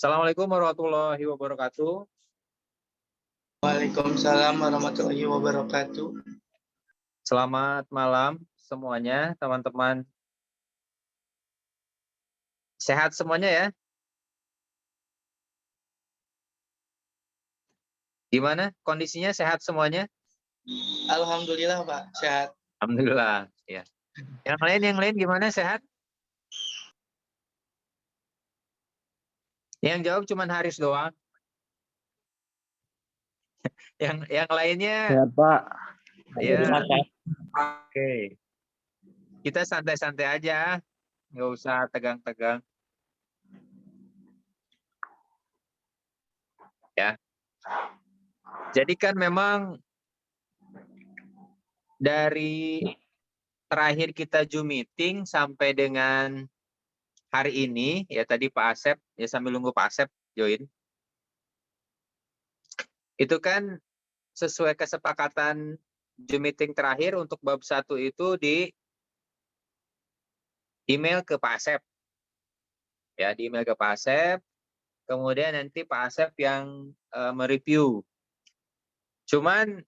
Assalamualaikum warahmatullahi wabarakatuh. Waalaikumsalam warahmatullahi wabarakatuh. Selamat malam semuanya, teman-teman. Sehat semuanya ya? Gimana kondisinya, sehat semuanya? Alhamdulillah Pak, sehat. Alhamdulillah. Ya. Yang lain gimana, sehat? Yang jawab cuma Haris doang. Yang lainnya. Sehat Pak. Ya. Oke. Kita santai-santai aja, nggak usah tegang-tegang. Ya. Jadi kan memang dari terakhir kita Zoom meeting sampai dengan hari ini, ya tadi Pak Asep, ya sambil nunggu Pak Asep join. Itu kan sesuai kesepakatan Zoom meeting terakhir untuk bab 1 itu di email ke Pak Asep. Ya, di email ke Pak Asep, kemudian nanti Pak Asep yang mereview. Cuman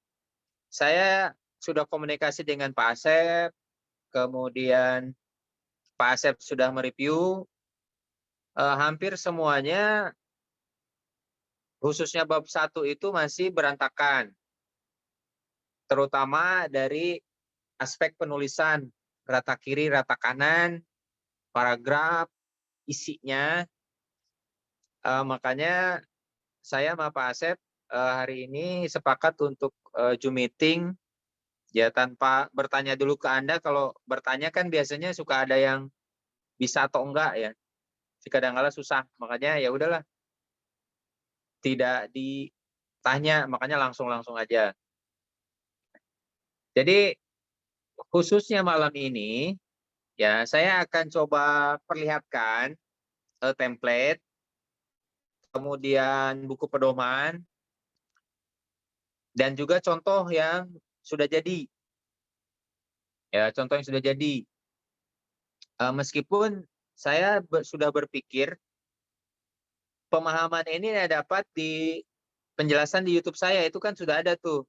saya sudah komunikasi dengan Pak Asep, kemudian Pak Asep sudah mereview, hampir semuanya, khususnya bab 1 itu masih berantakan. Terutama dari aspek penulisan, rata kiri, rata kanan, paragraf, isinya. Makanya saya sama Pak Asep hari ini sepakat untuk Zoom meeting, ya tanpa bertanya dulu ke Anda. Kalau bertanya kan biasanya suka ada yang bisa atau enggak ya. Kadang-kala susah, makanya ya udahlah. Tidak ditanya, makanya langsung aja. Jadi khususnya malam ini, ya saya akan coba perlihatkan template, kemudian buku pedoman, dan juga contoh yang sudah jadi. Ya, contoh yang sudah jadi. Meskipun saya sudah berpikir pemahaman ini dapat di penjelasan di YouTube saya, itu kan sudah ada tuh.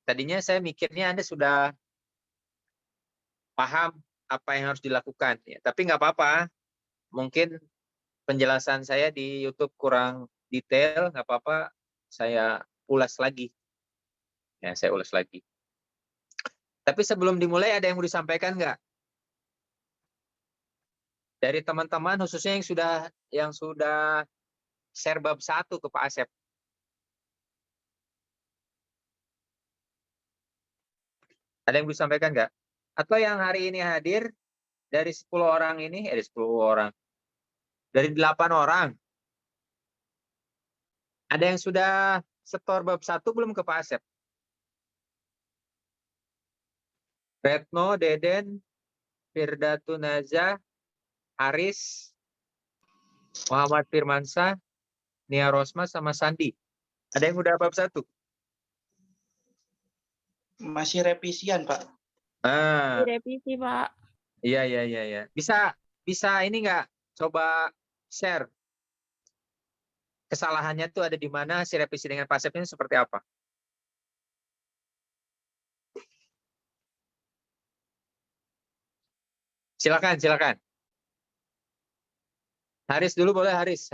Tadinya saya mikirnya Anda sudah paham apa yang harus dilakukan, ya, tapi nggak apa-apa. Mungkin penjelasan saya di YouTube kurang detail, nggak apa-apa, saya ulas lagi. Ya, saya ulas lagi. Tapi sebelum dimulai ada yang mau disampaikan nggak? Dari teman-teman khususnya yang sudah share bab 1 ke Pak Asep. Ada yang bisa disampaikan nggak? Atau yang hari ini hadir dari 10 orang ini, dari 10 orang, dari 8 orang, ada yang sudah setor bab 1 belum ke Pak Asep? Retno, Deden, Firdatu Nazah, Haris, Muhammad Firmansyah, Nia Rosma, sama Sandi. Ada yang udah bab 1? Masih revisian Pak. Direvisi Pak. Iya. Bisa ini nggak? Coba share. Kesalahannya tuh ada di mana, si revisi dengan Pak Asep ini seperti apa? Silakan. Haris dulu boleh, Haris.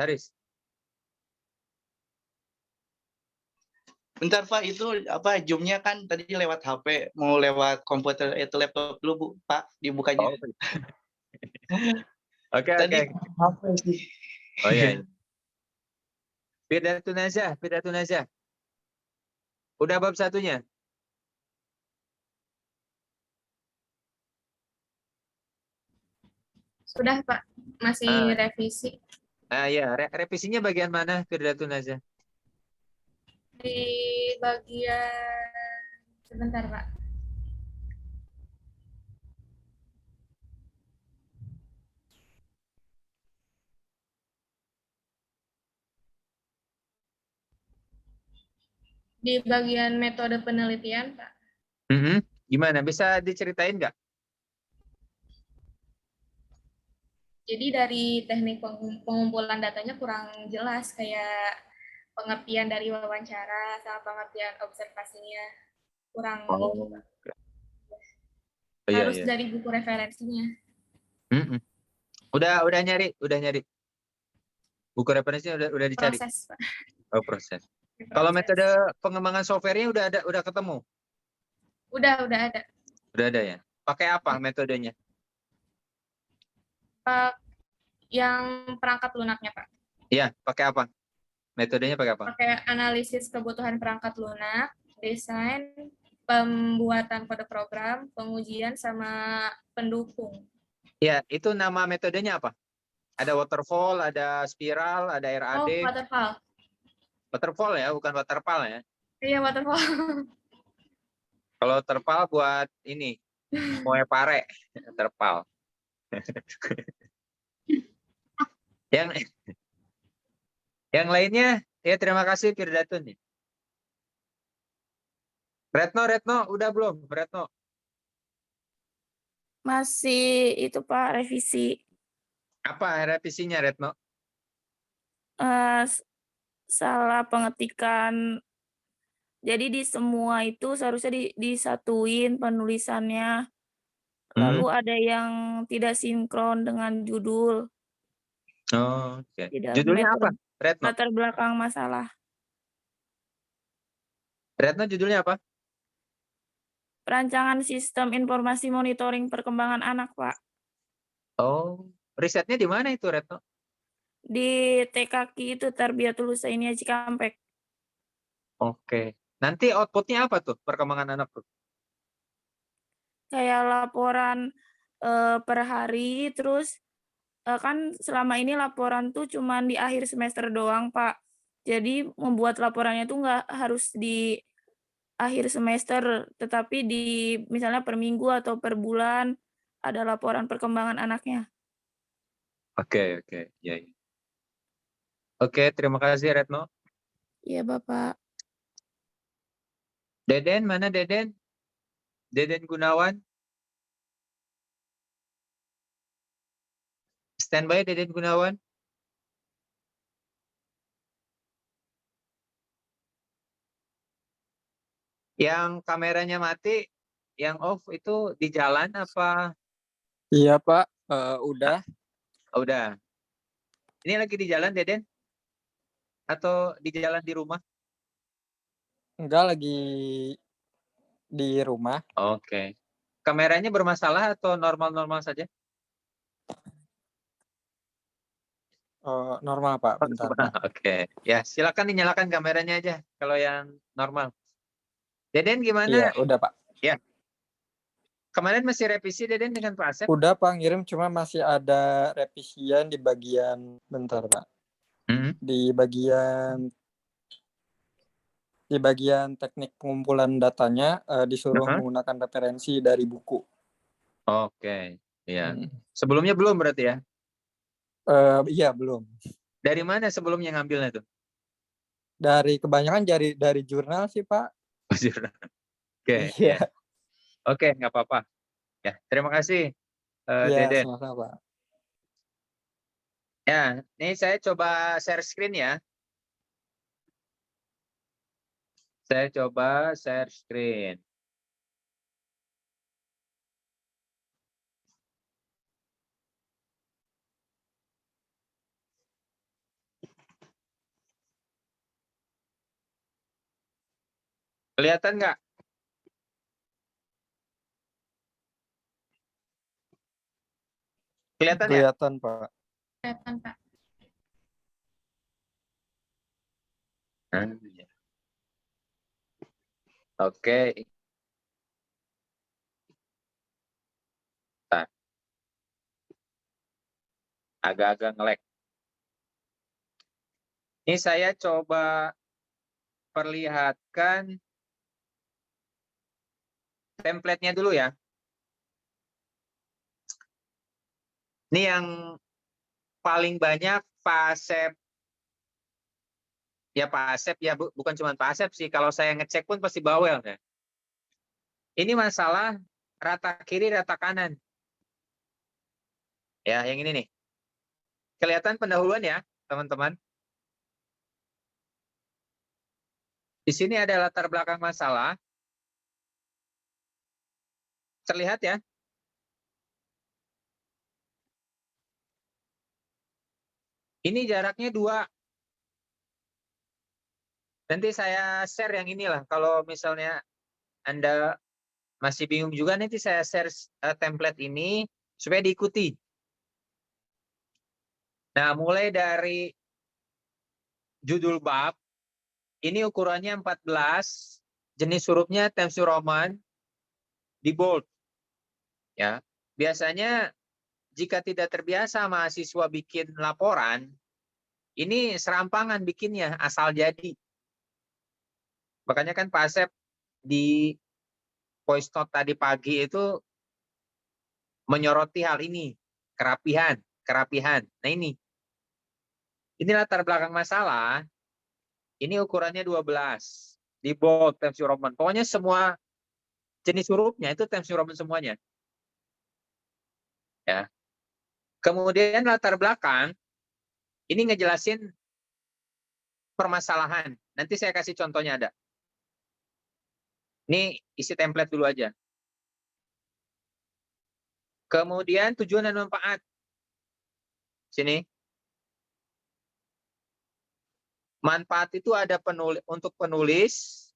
Bentar Pak, itu apa Zoom-nya kan tadi lewat HP, mau lewat komputer itu laptop dulu Bu, Pak, dibukanya. Oke. Tadi HP sih. Oh iya. Firdatu Nazah. Udah bab 1-nya? Sudah Pak, masih revisi. Ya, revisinya bagian mana, Firdatu Nazah? Di bagian, sebentar Pak. Di bagian metode penelitian Pak. Gimana? Bisa diceritain nggak? Jadi dari teknik pengumpulan datanya kurang jelas, kayak pengertian dari wawancara sama pengertian observasinya kurang Oh, Pak. iya Harus iya. dari buku referensinya. Mm-mm. Udah nyari. Buku referensinya udah dicari. Proses, Pak. Oh, proses. Kalau metode pengembangan softwarenya udah ketemu? Udah ada. Udah ada ya. Pakai apa metodenya? Pak, yang perangkat lunaknya, Pak. Iya, pakai apa? Metodenya pakai apa? Pakai analisis kebutuhan perangkat lunak, desain, pembuatan kode program, pengujian, sama pendukung. Ya, itu nama metodenya apa? Ada waterfall, ada spiral, ada RAD. Oh, waterfall. Waterfall ya, bukan waterfall ya. Iya, waterfall. Kalau terpal buat ini, moe pare, terpal. yang lainnya, ya terima kasih Firdatun. Retno, udah belum? Retno. Masih itu Pak, revisi. Apa revisinya Retno? Salah pengetikan. Jadi di semua itu seharusnya disatuin penulisannya. Lalu ada yang tidak sinkron dengan judul. Oh, oke. Tidak Judulnya apa? Retno. latar belakang masalah. Retno judulnya apa? Perancangan sistem informasi monitoring perkembangan anak, Pak. Oh, risetnya di mana itu Retno? Di TKK itu Tarbiyatul Husainiyah Cikampek. Oke. Nanti outputnya apa tuh perkembangan anak tuh? Kayak laporan per hari, terus kan selama ini laporan tuh cuman di akhir semester doang, Pak. Jadi membuat laporannya tuh nggak harus di akhir semester, tetapi di misalnya per minggu atau per bulan ada laporan perkembangan anaknya. Oke. Ya. Oke, terima kasih Retno. Iya, Bapak. Deden, mana Deden? Deden Gunawan. Standby Deden Gunawan. Yang kameranya mati, yang off itu di jalan apa? Iya Pak, udah. Oh, udah. Ini lagi di jalan Deden? Atau di jalan di rumah? Enggak, lagi di rumah. Oke. Kameranya bermasalah atau normal-normal saja? Normal Pak, bentar Pak. Oke. Ya, silakan dinyalakan kameranya aja kalau yang normal. Deden gimana? Iya, udah Pak. Ya. Kemarin masih revisi Deden dengan Pak Asep? Udah Pak, ngirim, cuma masih ada revisian di bagian, bentar Pak. Di bagian teknik pengumpulan datanya disuruh menggunakan referensi dari buku. Oke, iya. Sebelumnya belum berarti ya? Iya, belum. Dari mana sebelumnya ngambilnya tuh? Dari kebanyakan dari jurnal sih Pak. Oke, Iya. ya. Oke, nggak apa-apa. Ya, terima kasih Iya, Deden. sama-sama Pak. Ya, ini saya coba share screen ya. Saya coba share screen. Kelihatan nggak? Kelihatan ya? Kelihatan Pak. Kelihatan, Pak. Ya. Oke. Nah, agak-agak nge-lag. Ini saya coba perlihatkan template-nya dulu ya. Ini yang paling banyak Pak Asep. Ya Pak Asep ya, bukan cuma Pak Asep sih. Kalau saya ngecek pun pasti bawel ya. Ini masalah rata kiri, rata kanan. Ya, yang ini nih. Kelihatan pendahuluan ya, teman-teman? Di sini ada latar belakang masalah. Terlihat ya? Ini jaraknya 2. Nanti saya share yang inilah. Kalau misalnya Anda masih bingung juga, nanti saya share template ini supaya diikuti. Nah, mulai dari judul bab, ini ukurannya 14, jenis hurufnya Times New Roman, di bold. Ya, biasanya jika tidak terbiasa mahasiswa bikin laporan, ini serampangan bikinnya, asal jadi. Makanya kan Pak Asep di voice note tadi pagi itu menyoroti hal ini, kerapihan. Nah ini latar belakang masalah, ini ukurannya 12, di bold, Times New Roman. Pokoknya semua jenis hurufnya itu Times New Roman semuanya. Ya. Kemudian latar belakang, ini ngejelasin permasalahan. Nanti saya kasih contohnya ada. Ini isi template dulu aja. Kemudian tujuan dan manfaat. Sini. Manfaat itu ada untuk penulis,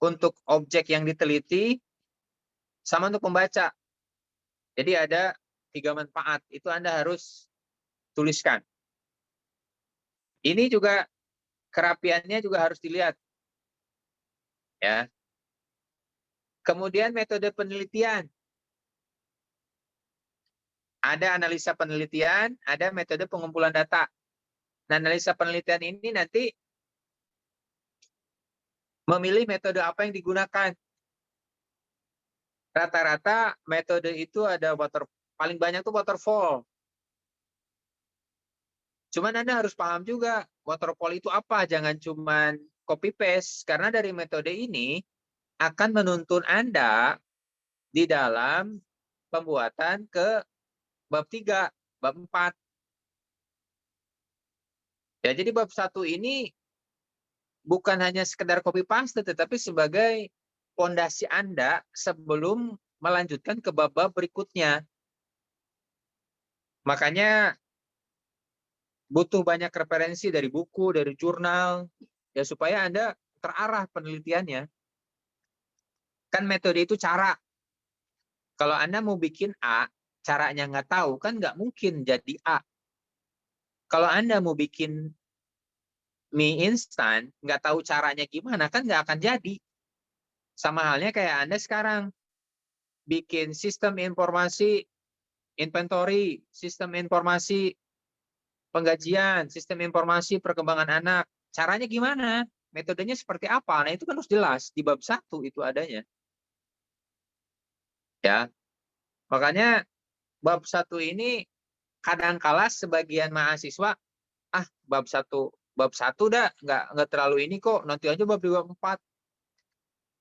untuk objek yang diteliti, sama untuk pembaca. Jadi ada 3 manfaat. Itu Anda harus tuliskan. Ini juga kerapiannya juga harus dilihat. Ya. Kemudian metode penelitian. Ada analisa penelitian, ada metode pengumpulan data. Nah, analisa penelitian ini nanti memilih metode apa yang digunakan. Rata-rata metode itu ada paling banyak tuh waterfall. Cuman Anda harus paham juga waterfall itu apa, jangan cuman copy paste, karena dari metode ini akan menuntun Anda di dalam pembuatan ke bab 3, bab 4. Ya, jadi bab 1 ini bukan hanya sekedar copy paste, tetapi sebagai fondasi Anda sebelum melanjutkan ke bab-bab berikutnya. Makanya butuh banyak referensi dari buku, dari jurnal, ya supaya Anda terarah penelitiannya. Kan metode itu cara. Kalau Anda mau bikin A, caranya nggak tahu, kan nggak mungkin jadi A. Kalau Anda mau bikin mie instan, nggak tahu caranya gimana, kan nggak akan jadi. Sama halnya kayak Anda sekarang bikin sistem informasi inventory, sistem informasi penggajian, sistem informasi perkembangan anak. Caranya gimana? Metodenya seperti apa? Nah, itu kan harus jelas. Di bab 1 itu adanya. Ya. Makanya bab 1 ini kadangkala sebagian mahasiswa, bab 1 dah nggak terlalu ini kok, nanti aja bab 2, 4.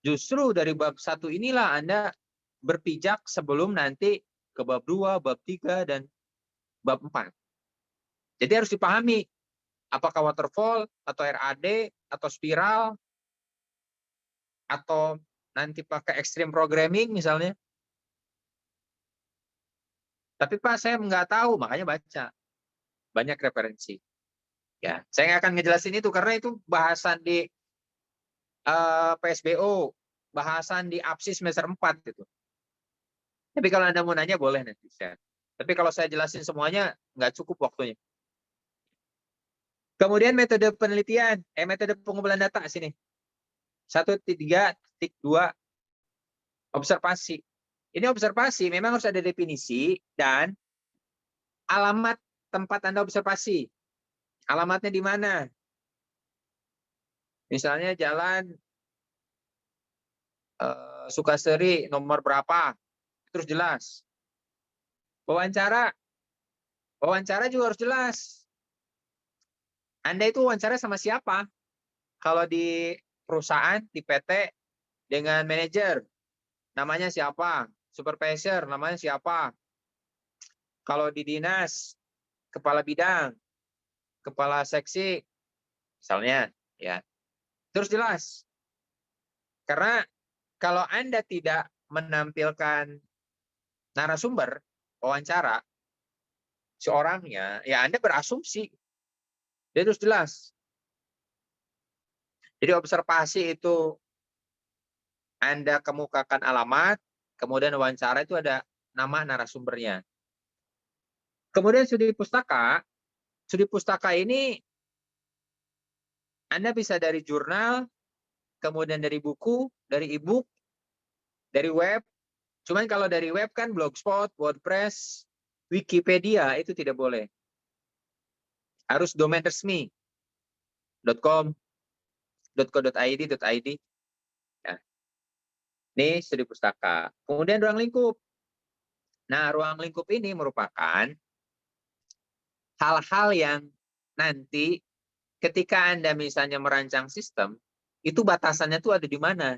Justru dari bab 1 inilah Anda berpijak sebelum nanti ke bab 2, bab 3, dan bab 4. Jadi harus dipahami apakah waterfall atau RAD atau spiral atau nanti pakai extreme programming misalnya. Tapi Pak, saya nggak tahu, makanya baca. Banyak referensi. Ya, saya nggak akan ngejelasin itu karena itu bahasan di PSBO, bahasan di APSIS semester 4 gitu. Tapi kalau Anda mau nanya boleh nanti share. Tapi kalau saya jelasin semuanya nggak cukup waktunya. Kemudian metode penelitian, metode pengumpulan data sini. 1.3.2 observasi. Ini observasi memang harus ada definisi dan alamat tempat Anda observasi. Alamatnya di mana? Misalnya jalan Sukaseri nomor berapa? Terus jelas. Wawancara juga harus jelas. Anda itu wawancara sama siapa? Kalau di perusahaan, di PT, dengan manajer, namanya siapa? Supervisor, namanya siapa? Kalau di dinas, kepala bidang, kepala seksi, misalnya, ya. Terus jelas. Karena kalau Anda tidak menampilkan narasumber wawancara seorangnya, ya Anda berasumsi. Dia harus jelas. Jadi observasi itu Anda kemukakan alamat, kemudian wawancara itu ada nama narasumbernya. Kemudian studi pustaka ini Anda bisa dari jurnal, kemudian dari buku, dari e-book, dari web. Cuman kalau dari web kan Blogspot, WordPress, Wikipedia itu tidak boleh. Harus domain resmi. .com, .co.id. Ya. Ini studi pustaka. Kemudian ruang lingkup. Nah, ruang lingkup ini merupakan hal-hal yang nanti ketika Anda misalnya merancang sistem, itu batasannya itu ada di mana?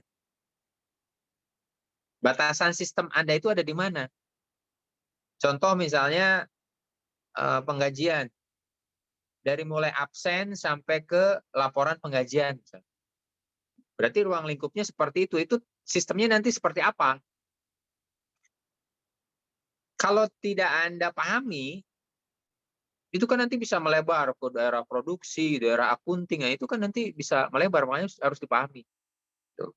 Batasan sistem Anda itu ada di mana? Contoh misalnya penggajian. Dari mulai absen sampai ke laporan penggajian. Berarti ruang lingkupnya seperti itu. Itu sistemnya nanti seperti apa? Kalau tidak Anda pahami, itu kan nanti bisa melebar ke daerah produksi, daerah akunting. Nah, itu kan nanti bisa melebar, makanya harus dipahami. Tuh.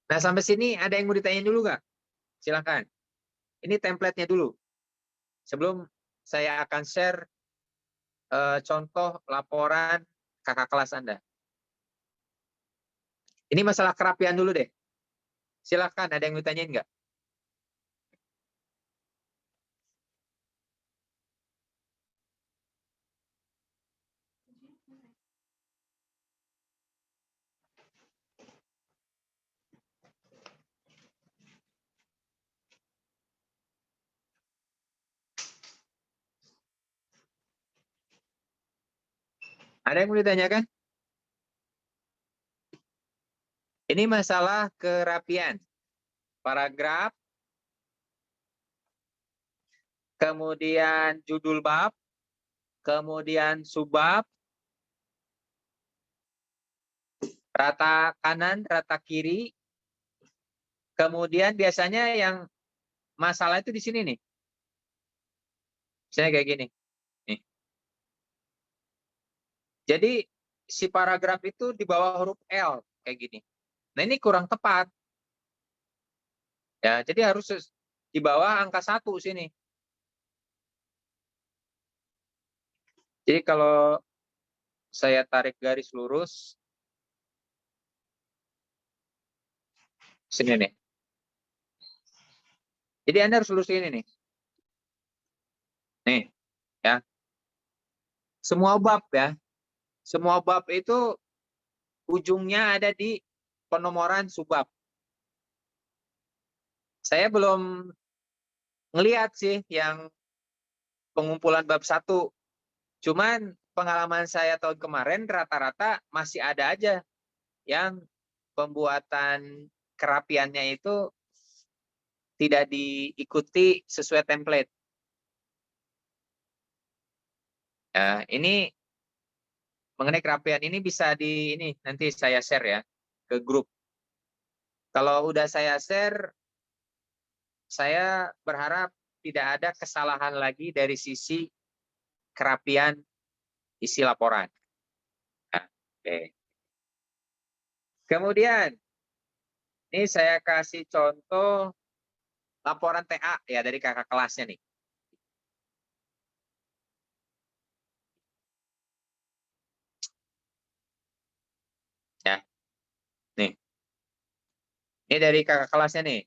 Nah, sampai sini ada yang mau ditanyain dulu nggak? Silakan. Ini template-nya dulu. Sebelum saya akan share contoh laporan kakak kelas Anda. Ini masalah kerapian dulu deh. Silakan, ada yang mau ditanyain nggak? Ada yang mau ditanyakan? Ini masalah kerapian. Paragraf, kemudian judul bab, kemudian subbab, rata kanan, rata kiri, kemudian biasanya yang masalah itu di sini nih. Misalnya kayak gini. Nih. Jadi si paragraf itu di bawah huruf L kayak gini. Nah ini kurang tepat. Ya, jadi harus di bawah angka 1 sini. Jadi kalau saya tarik garis lurus sini nih. Jadi Anda harus lurus ini nih. Nih, ya. Semua bab ya. Semua bab itu ujungnya ada di penomoran subbab. Saya belum ngelihat sih yang pengumpulan bab 1. Cuman pengalaman saya tahun kemarin rata-rata masih ada aja yang pembuatan kerapiannya itu tidak diikuti sesuai template. Ya, ini mengenai kerapian ini bisa ini nanti saya share ya ke grup. Kalau udah saya share, saya berharap tidak ada kesalahan lagi dari sisi kerapian isi laporan. Nah, oke. Kemudian, ini saya kasih contoh laporan TA ya dari kakak kelasnya nih. Ya, nih. Ini dari kakak kelasnya nih.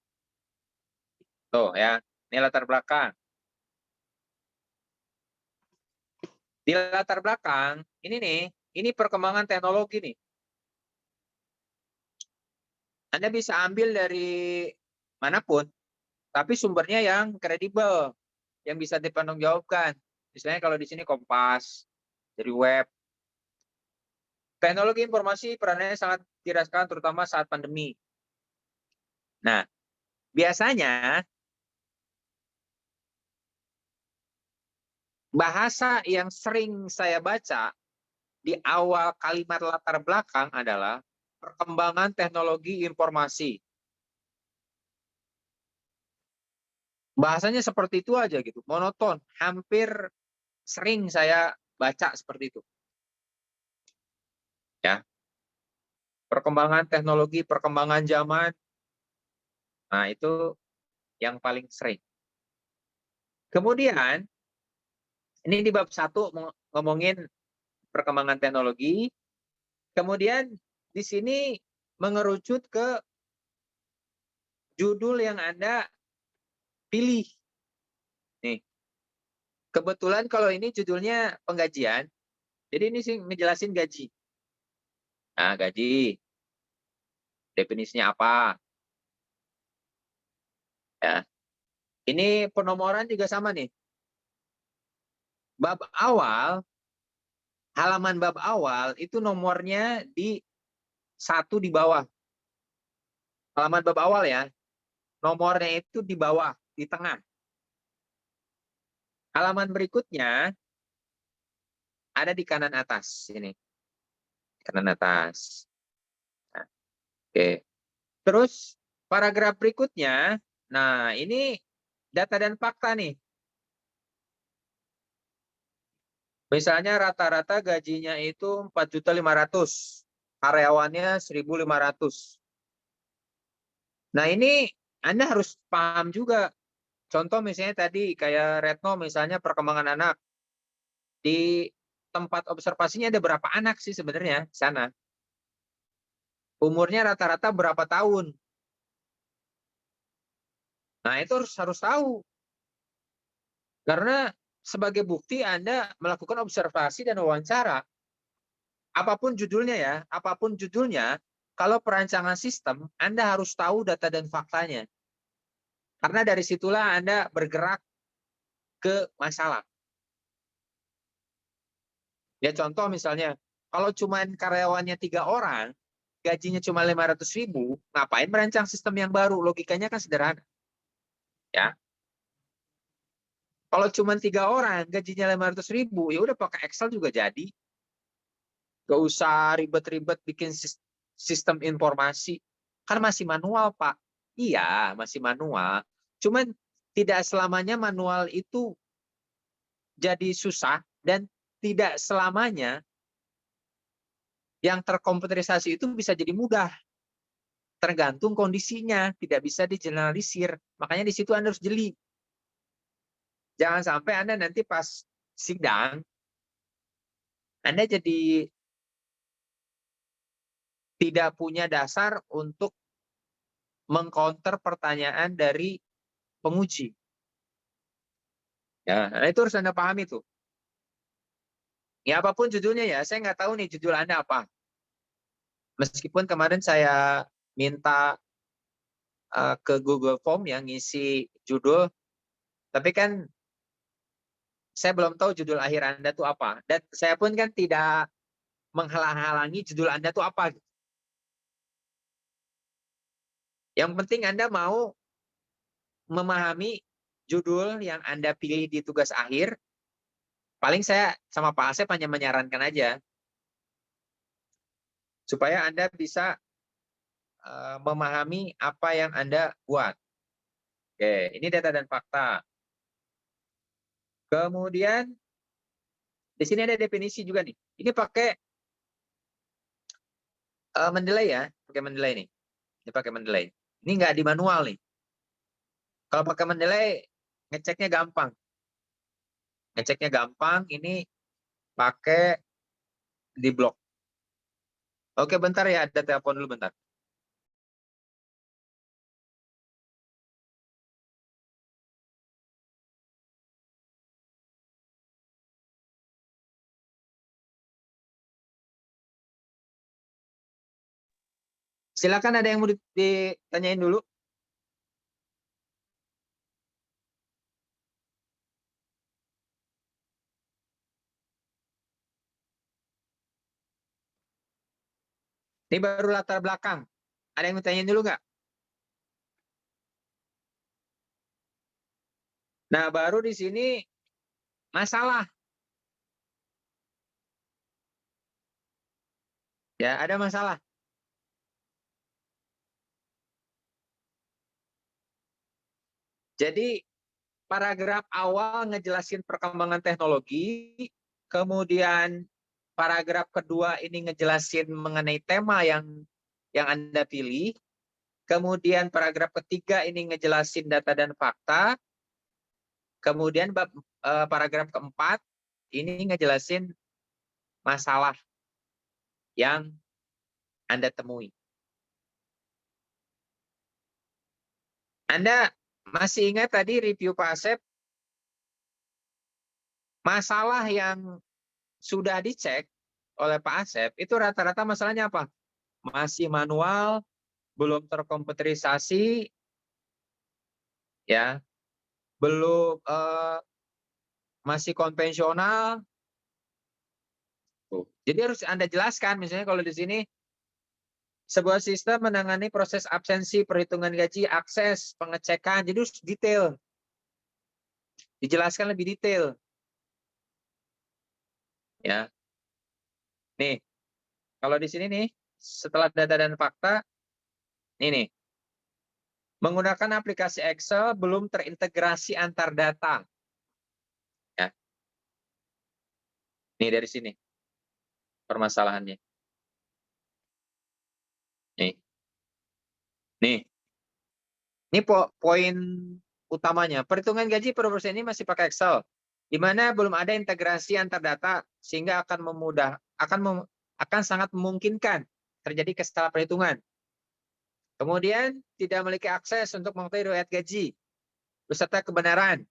Tuh ya, ini latar belakang. Di latar belakang, ini nih, ini perkembangan teknologi nih. Anda bisa ambil dari manapun, tapi sumbernya yang kredibel, yang bisa dipertanggungjawabkan. Misalnya kalau di sini Kompas, dari web. Teknologi informasi perannya sangat dirasakan terutama saat pandemi. Nah, biasanya bahasa yang sering saya baca di awal kalimat latar belakang adalah perkembangan teknologi informasi. Bahasanya seperti itu aja gitu, monoton, hampir sering saya baca seperti itu. Ya. Perkembangan teknologi, perkembangan zaman. Nah, itu yang paling sering. Kemudian ini di bab 1 ngomongin perkembangan teknologi. Kemudian di sini mengerucut ke judul yang Anda pilih. Nih. Kebetulan kalau ini judulnya penggajian, jadi ini sih ngejelasin gaji. Nah, gaji. Definisinya apa? Ya. Ini penomoran juga sama nih. Bab awal, halaman bab awal itu nomornya di 1 di bawah. Halaman bab awal ya. Nomornya itu di bawah, di tengah. Halaman berikutnya ada di kanan atas ini. Kanan atas. Nah, oke. Terus paragraf berikutnya, nah ini data dan fakta nih. Misalnya rata-rata gajinya itu 4.500.000, karyawannya 1.500. Nah ini Anda harus paham juga. Contoh misalnya tadi kayak Retno misalnya perkembangan anak. Di tempat observasinya ada berapa anak sih sebenarnya di sana? Umurnya rata-rata berapa tahun? Nah itu harus tahu. Karena sebagai bukti Anda melakukan observasi dan wawancara. Apapun judulnya ya, apapun judulnya, kalau perancangan sistem, Anda harus tahu data dan faktanya. Karena dari situlah Anda bergerak ke masalah. Ya contoh misalnya, kalau cuma karyawannya 3 orang, gajinya cuma 500.000, ngapain merancang sistem yang baru? Logikanya kan sederhana. Ya. Kalau cuma 3 orang, gajinya 500.000, ya udah pakai Excel juga jadi. Gak usah ribet-ribet bikin sistem informasi. Kan masih manual, Pak. Iya, masih manual. Cuman tidak selamanya manual itu jadi susah dan tidak selamanya yang terkomputerisasi itu bisa jadi mudah. Tergantung kondisinya, tidak bisa digeneralisir. Makanya di situ Anda harus jeli. Jangan sampai Anda nanti pas sidang, Anda jadi tidak punya dasar untuk mengcounter pertanyaan dari penguji. Ya, nah itu harus Anda pahami tuh. Ya apapun judulnya ya, saya nggak tahu nih judul Anda apa. Meskipun kemarin saya minta ke Google Form yang ngisi judul, tapi kan saya belum tahu judul akhir Anda tuh apa. Dan saya pun kan tidak menghalang-halangi judul Anda tuh apa. Yang penting Anda mau memahami judul yang Anda pilih di tugas akhir. Paling saya sama Pak Asep hanya menyarankan aja. Supaya Anda bisa memahami apa yang Anda buat. Oke, ini data dan fakta. Kemudian, di sini ada definisi juga nih. Ini pakai Mendeley ya, pakai Mendeley nih. Ini pakai Mendeley. Ini nggak di manual nih. Kalau pakai Mendeley, ngeceknya gampang. Ngeceknya gampang, ini pakai di blok. Oke, bentar ya, ada telepon dulu bentar. Silakan, ada yang mau ditanyain dulu. Ini baru latar belakang. Ada yang mau ditanyain dulu nggak? Nah, baru di sini masalah. Ya, ada masalah. Jadi paragraf awal ngejelasin perkembangan teknologi, kemudian paragraf kedua ini ngejelasin mengenai tema yang Anda pilih, kemudian paragraf ketiga ini ngejelasin data dan fakta, kemudian paragraf keempat ini ngejelasin masalah yang Anda temui. Anda masih ingat tadi review Pak Asep? Masalah yang sudah dicek oleh Pak Asep, itu rata-rata masalahnya apa? Masih manual, belum terkomputerisasi, ya, belum masih konvensional. Jadi harus Anda jelaskan, misalnya kalau di sini sebuah sistem menangani proses absensi, perhitungan gaji, akses, pengecekan, jadi harus detail. Dijelaskan lebih detail. Ya. Nih, kalau di sini nih, setelah data dan fakta, ini nih, menggunakan aplikasi Excel belum terintegrasi antar data. Ya. Nih dari sini permasalahannya. Nih. Nih. Ini poin utamanya. Perhitungan gaji per persen ini masih pakai Excel, di mana belum ada integrasi antar data sehingga akan sangat memungkinkan terjadi kesalahan perhitungan. Kemudian tidak memiliki akses untuk mengetahui riwayat gaji beserta kebenaran.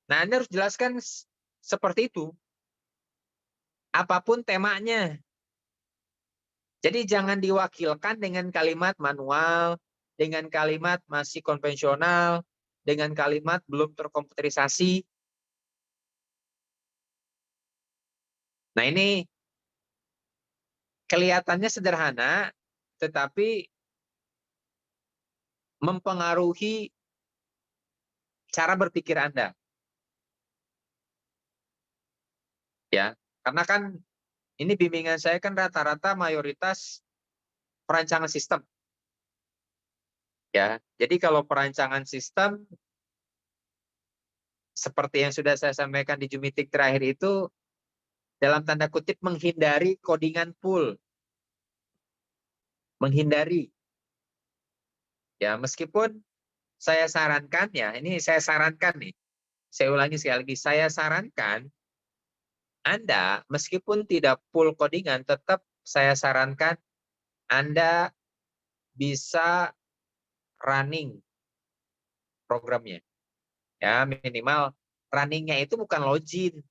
Nah, Anda harus jelaskan seperti itu. Apapun temanya. Jadi jangan diwakilkan dengan kalimat manual, dengan kalimat masih konvensional, dengan kalimat belum terkomputerisasi. Nah, ini kelihatannya sederhana, tetapi mempengaruhi cara berpikir Anda. Ya, karena kan ini bimbingan saya kan rata-rata mayoritas perancangan sistem. Ya, jadi kalau perancangan sistem seperti yang sudah saya sampaikan di Jumitik terakhir itu dalam tanda kutip menghindari codingan full. Menghindari. Ya, meskipun saya sarankan ya, ini saya sarankan nih. Saya ulangi sekali lagi, saya sarankan Anda meskipun tidak full codingan tetap saya sarankan Anda bisa running programnya. Ya, minimal runningnya itu bukan login.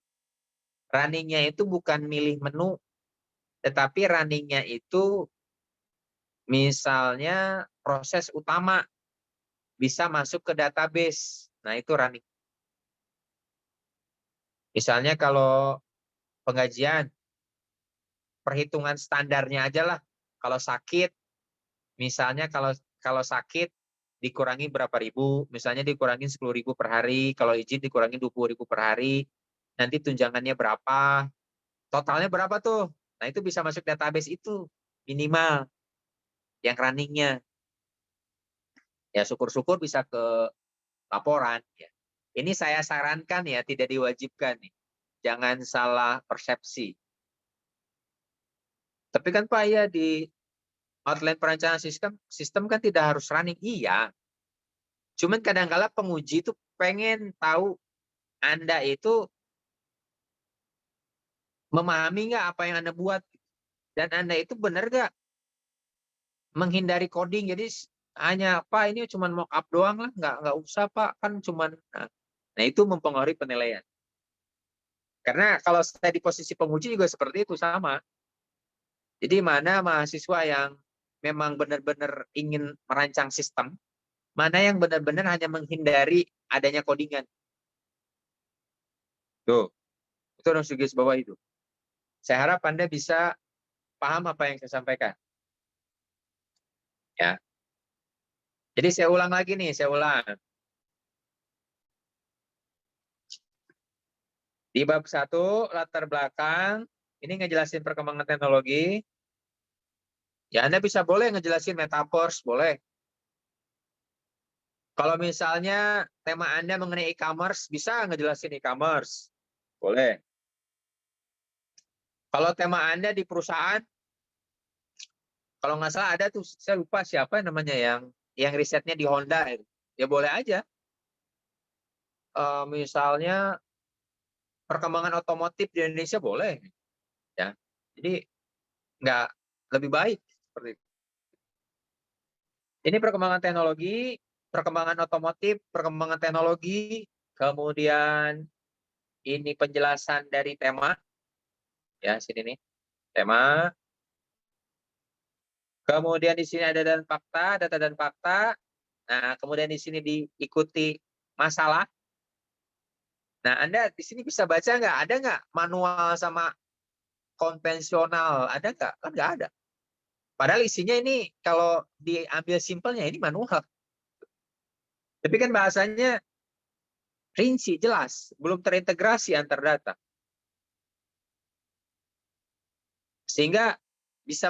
Runningnya itu bukan milih menu, tetapi runningnya itu misalnya proses utama bisa masuk ke database. Nah, itu running. Misalnya kalau penggajian, perhitungan standarnya aja lah. Kalau sakit, misalnya kalau sakit dikurangi berapa ribu, misalnya dikurangi 10.000 per hari, kalau izin dikurangi 20.000 per hari, nanti tunjangannya berapa, totalnya berapa tuh? Nah, itu bisa masuk database itu, minimal yang runningnya. Ya, syukur-syukur bisa ke laporan. Ya. Ini saya sarankan ya, tidak diwajibkan nih. Jangan salah persepsi. Tapi kan Pak ya di outline perencanaan sistem kan tidak harus running. Iya. Cuman kadang-kala penguji itu pengen tahu Anda itu memahami nggak apa yang Anda buat. Dan Anda itu benar nggak menghindari coding. Jadi hanya Pak ini cuma mock up doang lah. Nggak usah Pak. Kan cuma. Nah itu mempengaruhi penilaian. Karena kalau saya di posisi penguji juga seperti itu sama. Jadi mana mahasiswa yang memang benar-benar ingin merancang sistem, mana yang benar-benar hanya menghindari adanya codingan. Tuh, itu harus garis bawah itu. Saya harap Anda bisa paham apa yang saya sampaikan. Ya. Jadi saya ulang lagi nih, saya ulang. Di bab 1, latar belakang, ini ngejelasin perkembangan teknologi. Ya, Anda bisa boleh ngejelasin metaverse, boleh. Kalau misalnya tema Anda mengenai e-commerce, bisa ngejelasin e-commerce. Boleh. Kalau tema Anda di perusahaan, kalau nggak salah ada tuh, saya lupa siapa namanya yang risetnya di Honda. Ya boleh aja. Misalnya perkembangan otomotif di Indonesia boleh. Ya. Jadi nggak lebih baik seperti itu. Ini perkembangan teknologi, perkembangan otomotif, perkembangan teknologi, kemudian ini penjelasan dari tema. Ya, sini nih. Tema. Kemudian di sini ada data dan fakta. Nah, kemudian di sini diikuti masalah. Nah, Anda di sini bisa baca nggak? Ada nggak manual sama konvensional? Ada nggak? Kan nggak ada. Padahal isinya ini kalau diambil simpelnya ini manual. Tapi kan bahasanya rinci, jelas. Belum terintegrasi antar data. Sehingga bisa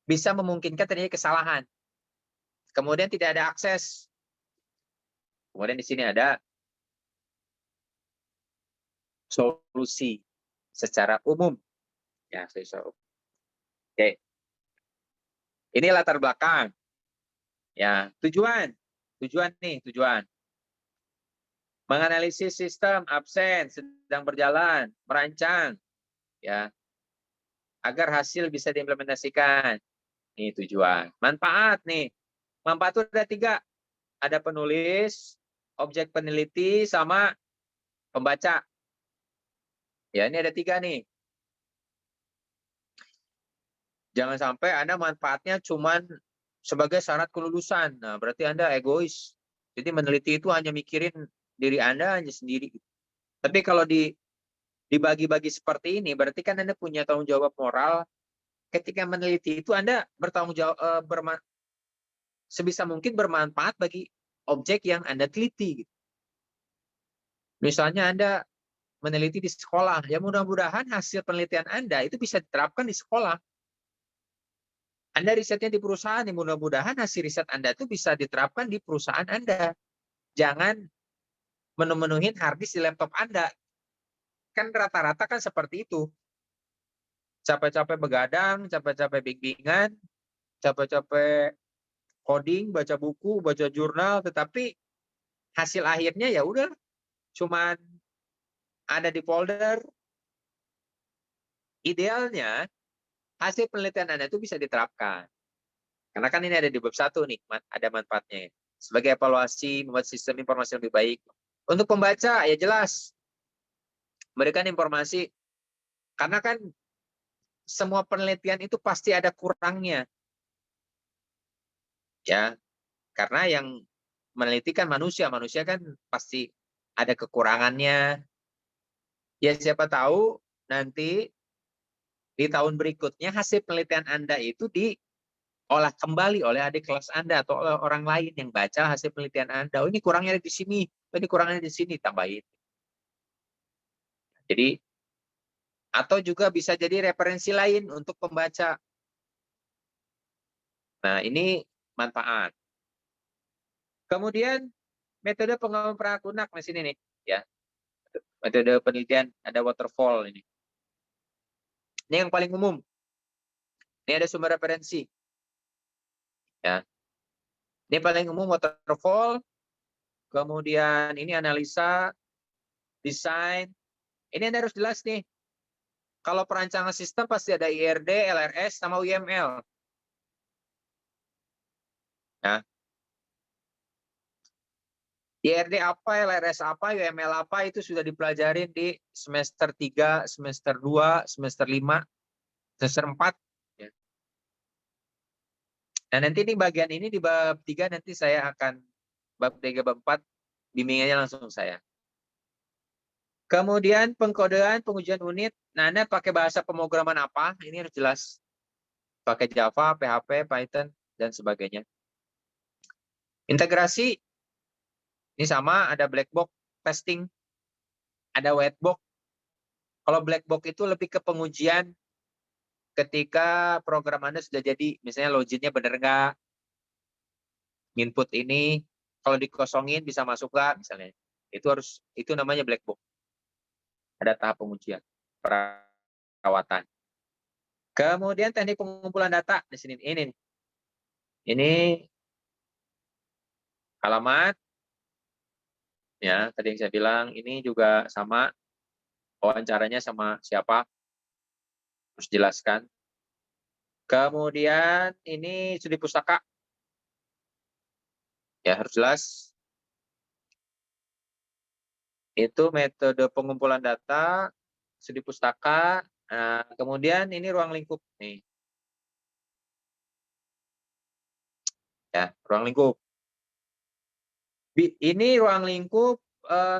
bisa memungkinkan terjadi kesalahan. Kemudian tidak ada akses. Kemudian di sini ada solusi secara umum. Ya, oke. Ini latar belakang. Ya, tujuan nih, tujuan. Menganalisis sistem absen sedang berjalan, merancang, ya, agar hasil bisa diimplementasikan. Ini tujuan. Manfaat nih. Manfaat itu ada 3. Ada penulis, objek peneliti, sama pembaca. Ya, ini ada 3 nih. Jangan sampai Anda manfaatnya cuman sebagai syarat kelulusan. Nah, berarti Anda egois. Jadi meneliti itu hanya mikirin diri Anda hanya sendiri. Tapi kalau dibagi-bagi seperti ini, berarti kan Anda punya tanggung jawab moral. Ketika meneliti itu Anda bertanggung jawab sebisa mungkin bermanfaat bagi objek yang Anda teliti. Misalnya Anda meneliti di sekolah, ya mudah-mudahan hasil penelitian Anda itu bisa diterapkan di sekolah. Anda risetnya di perusahaan, ya mudah-mudahan hasil riset Anda itu bisa diterapkan di perusahaan Anda. Jangan menu-menuhin harddisk di laptop Anda. Kan rata-rata kan seperti itu. Capek-capek begadang, capek-capek bimbingan, capek-capek coding, baca buku, baca jurnal, tetapi hasil akhirnya ya udah cuman ada di folder. Idealnya hasil penelitian Anda itu bisa diterapkan. Karena kan ini ada di bab 1 nih, ada manfaatnya. Sebagai evaluasi, membuat sistem informasi lebih baik. Untuk pembaca, ya jelas. Memberikan informasi. Karena kan semua penelitian itu pasti ada kurangnya. Ya, karena yang meneliti kan manusia. Manusia kan pasti ada kekurangannya. Ya, siapa tahu nanti di tahun berikutnya hasil penelitian Anda itu diolah kembali oleh adik kelas Anda atau oleh orang lain yang baca hasil penelitian Anda. Oh, ini kurangnya di sini, ini kurangnya di sini, tambahin. Jadi, atau juga bisa jadi referensi lain untuk pembaca. Nah, ini manfaat. Kemudian, metode pengembangan prakunak di sini nih, ya. Metode penelitian ada waterfall ini. Ini yang paling umum. Ini ada sumber referensi. Ya. Ini paling umum waterfall. Kemudian ini analisa, desain. Ini Anda harus jelas nih. Kalau perancangan sistem pasti ada IRD, LRS, sama UML. Ya. IRD apa, LRS apa, UML apa, itu sudah dipelajarin di semester 3, semester 2, semester 5, semester 4. Ya. Nah, nanti ini bagian ini di bab 3 nanti saya akan bab 3, bab 4, bimbingannya langsung saya. Kemudian pengkodean, pengujian unit. Nah, Anda pakai bahasa pemrograman apa? Ini harus jelas. Pakai Java, PHP, Python, dan sebagainya. Integrasi. Ini sama, ada black box testing. ada white box. Kalau black box itu lebih ke pengujian ketika program Anda sudah jadi, misalnya loginnya benar nggak, input ini kalau dikosongin bisa masuk nggak misalnya. Itu namanya black box. Ada tahap pengujian, perawatan. Kemudian teknik pengumpulan data di sini ini. Ini alamat ya, tadi yang saya bilang ini juga sama, wawancaranya sama siapa harus jelaskan. Kemudian ini studi pustaka. Ya, harus jelas. Itu metode pengumpulan data, studi pustaka. Nah, kemudian ini ruang lingkup nih. Ya, ruang lingkup. Ini ruang lingkup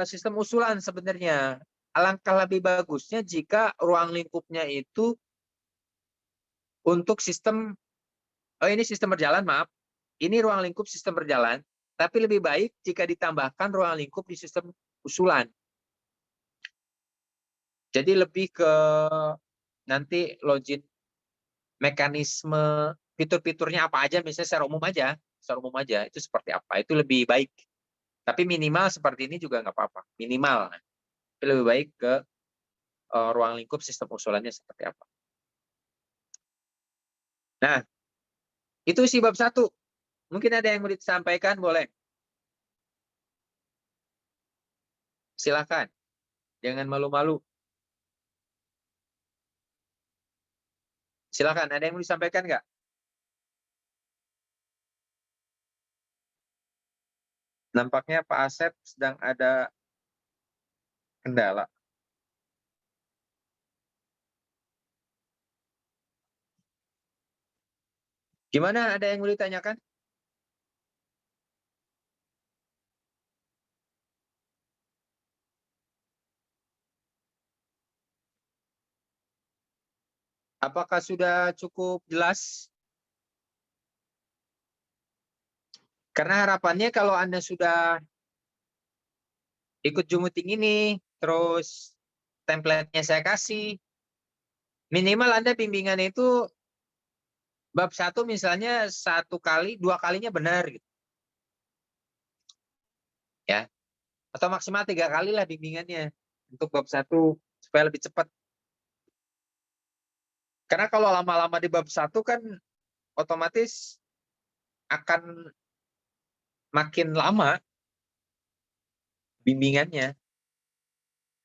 sistem usulan sebenarnya. Alangkah lebih bagusnya jika ruang lingkupnya itu untuk sistem, ini sistem berjalan, maaf. Ini ruang lingkup sistem berjalan, tapi lebih baik jika ditambahkan ruang lingkup di sistem usulan. Jadi lebih ke nanti login mekanisme fitur-fiturnya apa aja, misalnya secara umum aja, itu seperti apa, itu lebih baik. Tapi minimal seperti ini juga nggak apa-apa, minimal. Tapi lebih baik ke ruang lingkup sistem usulannya seperti apa. Nah, itu isi bab 1. Mungkin ada yang mau disampaikan, boleh. Silakan, jangan malu-malu. Silakan, ada yang mau disampaikan nggak? Nampaknya Pak Asep sedang ada kendala. Gimana, ada yang mau ditanyakan? Apakah sudah cukup jelas? Karena harapannya kalau Anda sudah ikut Zoom meeting ini, terus template-nya saya kasih, minimal Anda bimbingan itu bab 1 misalnya 1 kali, 2 kalinya benar gitu. Ya. Atau maksimal 3 kali lah bimbingannya untuk bab 1 supaya lebih cepat. Karena kalau lama-lama di bab 1 kan otomatis akan makin lama bimbingannya.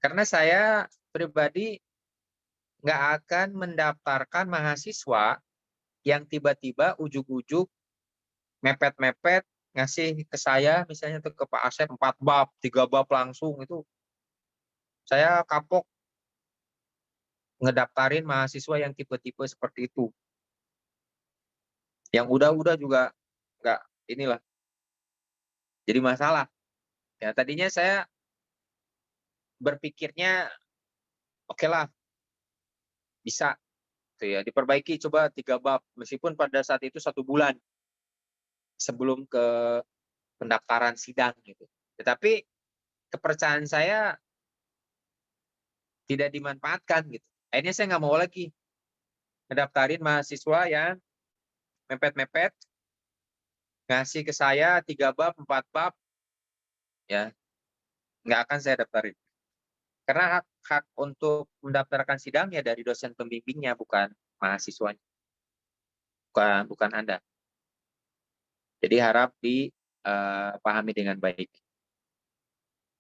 Karena saya pribadi nggak akan mendaftarkan mahasiswa yang tiba-tiba ujuk-ujuk mepet-mepet ngasih ke saya, misalnya tuh ke Pak Asep 4 bab, 3 bab langsung, itu saya kapok ngedaftarin mahasiswa yang tipe-tipe seperti itu. Yang udah-udah juga nggak inilah. Jadi masalah. Ya, tadinya saya berpikirnya oke lah, bisa tuh ya, diperbaiki coba 3 bab meskipun pada saat itu 1 bulan sebelum ke pendaftaran sidang gitu. Tetapi kepercayaan saya tidak dimanfaatkan gitu. Akhirnya saya nggak mau lagi ngedaftarin mahasiswa yang mepet-mepet ngasih ke saya 3 bab, 4 bab, ya nggak akan saya daftarin. Karena hak untuk mendaftarkan sidang ya dari dosen pembimbingnya, bukan mahasiswanya, bukan Anda. Jadi harap dipahami dengan baik.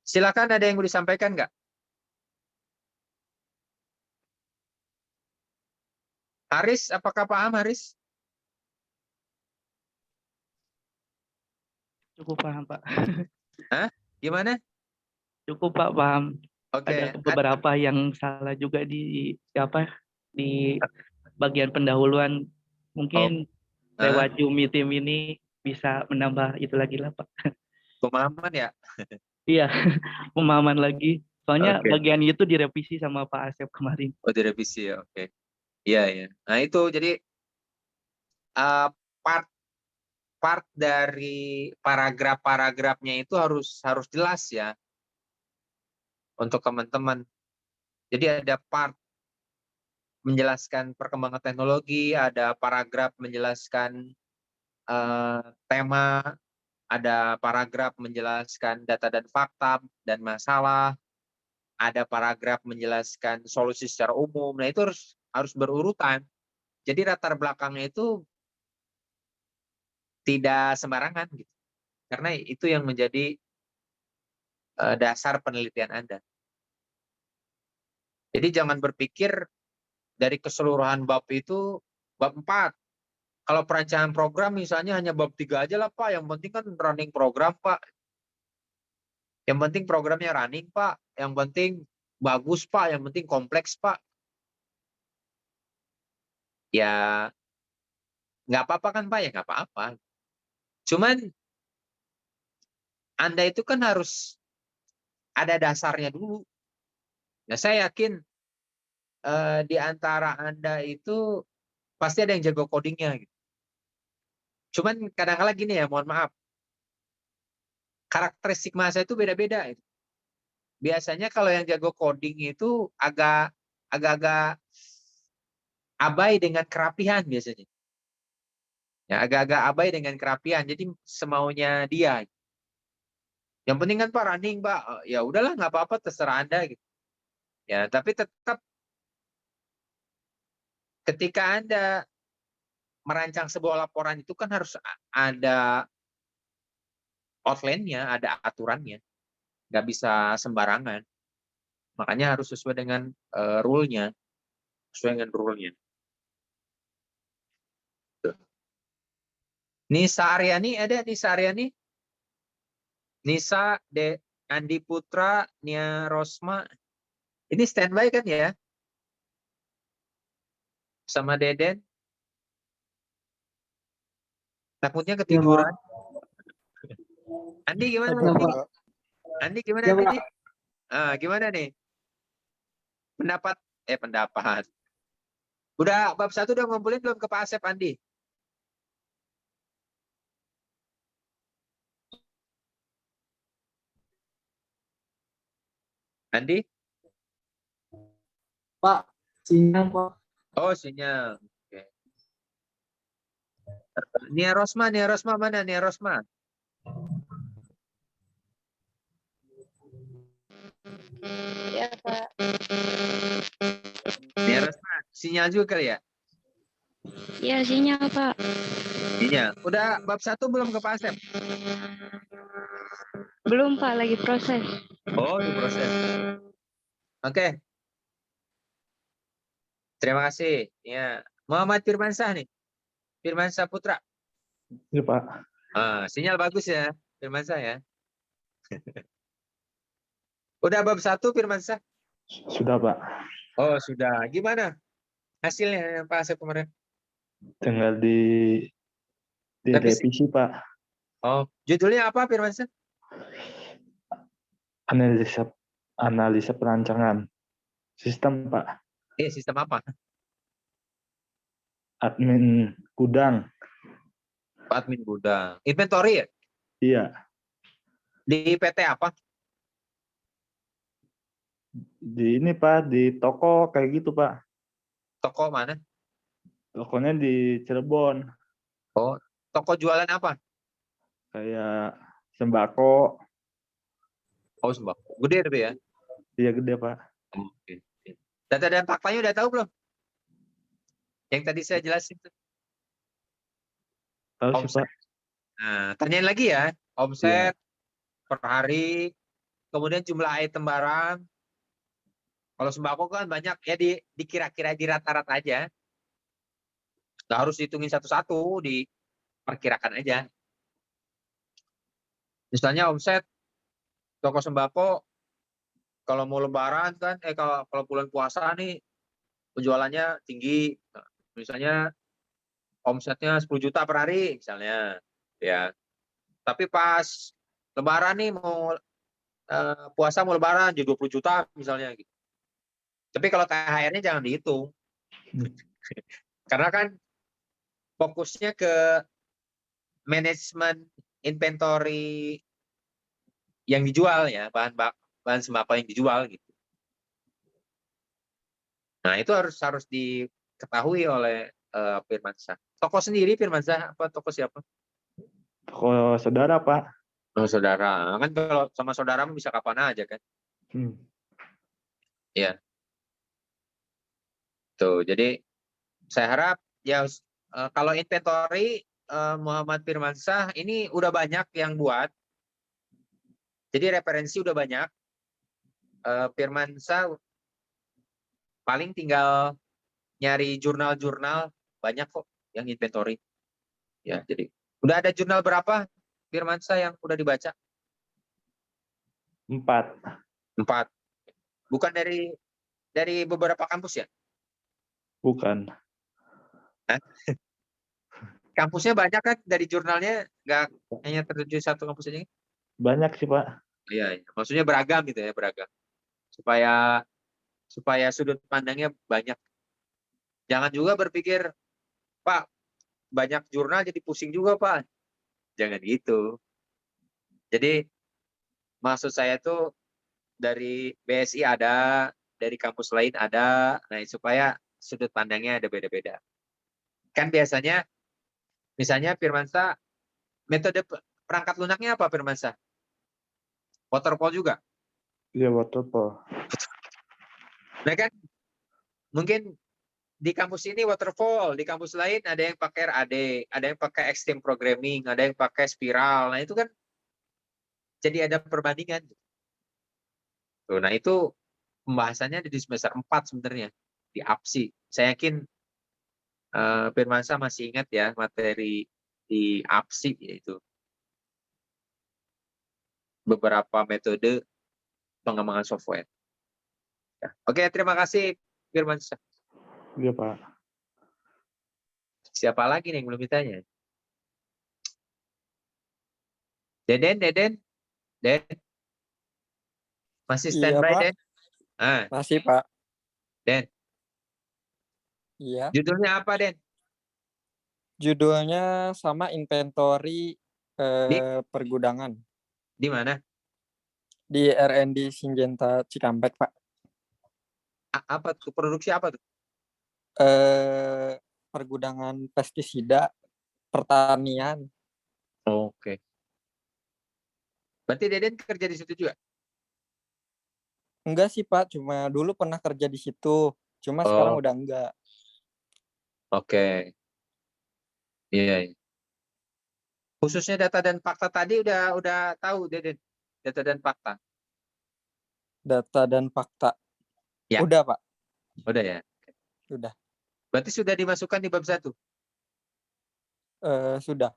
Silakan, ada yang mau disampaikan nggak? Haris, apakah paham Haris? Cukup paham, Pak. Hah? Gimana? Cukup, Pak, paham. Oke. Ada beberapa yang salah juga di bagian pendahuluan. Mungkin lewat Zoom meeting ini bisa menambah itu lagi lah, Pak. Pemahaman ya? Iya, pemahaman lagi. Soalnya Oke. bagian itu direvisi sama Pak Asep kemarin. Oh, direvisi ya, oke. Iya, iya. Nah itu jadi part dari paragraf-paragrafnya itu harus jelas ya. untuk teman-teman. Jadi ada part menjelaskan perkembangan teknologi, ada paragraf menjelaskan tema, ada paragraf menjelaskan data dan fakta dan masalah, ada paragraf menjelaskan solusi secara umum. Nah, itu harus berurutan. Jadi latar belakangnya itu tidak sembarangan gitu. Karena itu yang menjadi dasar penelitian Anda. Jadi jangan berpikir dari keseluruhan bab itu bab 4. Kalau perancangan program misalnya hanya bab 3 aja lah Pak, yang penting kan running program Pak. Yang penting programnya running Pak, yang penting bagus Pak, yang penting kompleks Pak. Ya nggak apa-apa kan Pak, ya nggak apa-apa. Cuman Anda itu kan harus ada dasarnya dulu. Nah, saya yakin di antara Anda itu pasti ada yang jago codingnya. Gitu. Cuman kadang-kadang gini ya, mohon maaf. Karakteristik masa itu beda-beda. Gitu. Biasanya kalau yang jago coding itu agak-agak abai dengan kerapihan biasanya. Ya, agak-agak abai dengan kerapihan. Jadi semaunya dia. Yang penting kan Pak running Pak. Ya udahlah nggak apa-apa terserah Anda gitu. Ya, tapi tetap ketika Anda merancang sebuah laporan itu kan harus ada outline-nya, ada aturannya. Nggak bisa sembarangan. Makanya harus sesuai dengan rule-nya. Sesuai dengan rule-nya. Nisa Aryani, ada Nisa Aryani? Nisa, Andi Putra, Nia Rosma. Ini standby kan ya? Sama Deden. Takutnya ketiduran. Andi gimana? Ada, Andi? Pak. Andi gimana Ya, Andi? Pak. Gimana nih? Pendapat. Udah bab 1 udah ngumpulin belum ke Pak Asep Andi? Andi? Pak, sinyal Pak. Oh, sinyal. Oke. Nia Rosma mana Nia Rosma? Ya, Pak. Nia Rosma, sinyal juga kali ya? Iya, sinyal, Pak. Sinyal. Udah bab 1 belum ke Pak Asep? Belum, Pak, lagi proses. Oh, di proses. Oke. Terima kasih. Ya, Muhammad Firmansyah nih. Firmansyah Putra. Iya, Pak. Sinyal bagus ya, Firmansyah ya. Udah bab 1 Firmansyah? Sudah, Pak. Oh, sudah. Gimana hasilnya Pak Asep kemarin? Tinggal di Revisi. revisi, Pak. Oh, judulnya apa Firmansyah? Analisa perancangan sistem, Pak. Sistem apa? Admin gudang. Admin gudang. Inventory ya? Iya. Di PT apa? Di ini, Pak, di toko kayak gitu, Pak. Toko mana? Tokonya di Cirebon. Oh, toko jualan apa? Kayak sembako. Oh, sembako. Gede tapi ya? Iya, gede, Pak. Oke. Data dan faktanya udah tahu belum? Yang tadi saya jelasin. Tahu sih, Omset. Pak. Nah, tanyain lagi ya. Omset per hari, kemudian jumlah item barang. Kalau sembako kan banyak ya dikira-kira di rata-rata aja. Nggak harus dihitungin satu-satu, diperkirakan aja. Misalnya omset toko sembako kalau mau lebaran kan, kalau bulan puasa nih penjualannya tinggi. Misalnya omsetnya 10 juta per hari misalnya, ya. Tapi pas lebaran nih mau puasa mau lebaran jadi 20 juta misalnya gitu. Tapi kalau THR-nya jangan dihitung. Karena kan fokusnya ke manajemen inventory yang dijual ya, bahan bahan sembako yang dijual gitu. Nah, itu harus diketahui oleh Firmansyah. Toko sendiri Firmansyah apa toko siapa? Toko saudara, Pak. Oh, saudara. Kan kalau sama saudara bisa kapan aja kan? Hmm. Iya. Tuh, jadi saya harap ya kalau inventory Muhammad Firmansyah ini udah banyak yang buat. Jadi referensi udah banyak. Firmansyah paling tinggal nyari jurnal-jurnal banyak kok yang inventory. Ya, jadi udah ada jurnal berapa Firmansyah yang udah dibaca? 4. 4. Bukan dari beberapa kampus ya? Bukan. Hah? Kampusnya banyak kan dari jurnalnya, nggak hanya tertuju satu kampus aja? Banyak sih, Pak. Iya, iya. Maksudnya beragam gitu ya, beragam. Supaya sudut pandangnya banyak. Jangan juga berpikir, Pak, banyak jurnal jadi pusing juga, Pak. Jangan gitu. Jadi maksud saya tuh dari BSI ada, dari kampus lain ada, nah supaya sudut pandangnya ada beda-beda. Kan biasanya, misalnya Firmansyah, metode perangkat lunaknya apa Firmansyah? Waterfall juga? Iya, waterfall. Nah kan, mungkin di kampus ini waterfall, di kampus lain ada yang pakai RAD, ada yang pakai extreme programming, ada yang pakai spiral. Nah itu kan jadi ada perbandingan. Tuh, nah itu pembahasannya di semester 4 sebenarnya, di APSI. Saya yakin Firmansyah masih ingat ya materi di APSI, yaitu beberapa metode pengembangan software. Ya. Oke, terima kasih Firmansyah. Iya, Pak. Siapa lagi nih yang belum ditanya? Deden? Masih Iya, standby, Pak. Den? Ah, Masih, Pak. Den, Iya. judulnya apa, Den? Judulnya sama inventory Di pergudangan di mana? di R&D Syngenta Cikampek, Pak. Apa tuh produksi apa tuh? Pergudangan pestisida pertanian. Oke. Berarti Deden kerja di situ juga? Enggak sih, Pak, cuma dulu pernah kerja di situ. Cuma sekarang Oh, udah enggak. oke. Iya, iya. Khususnya data dan fakta tadi udah tahu, Deden. Data dan fakta. Data dan fakta. Ya, Udah, Pak. udah ya. Udah. Berarti sudah dimasukkan di bab 1? Sudah.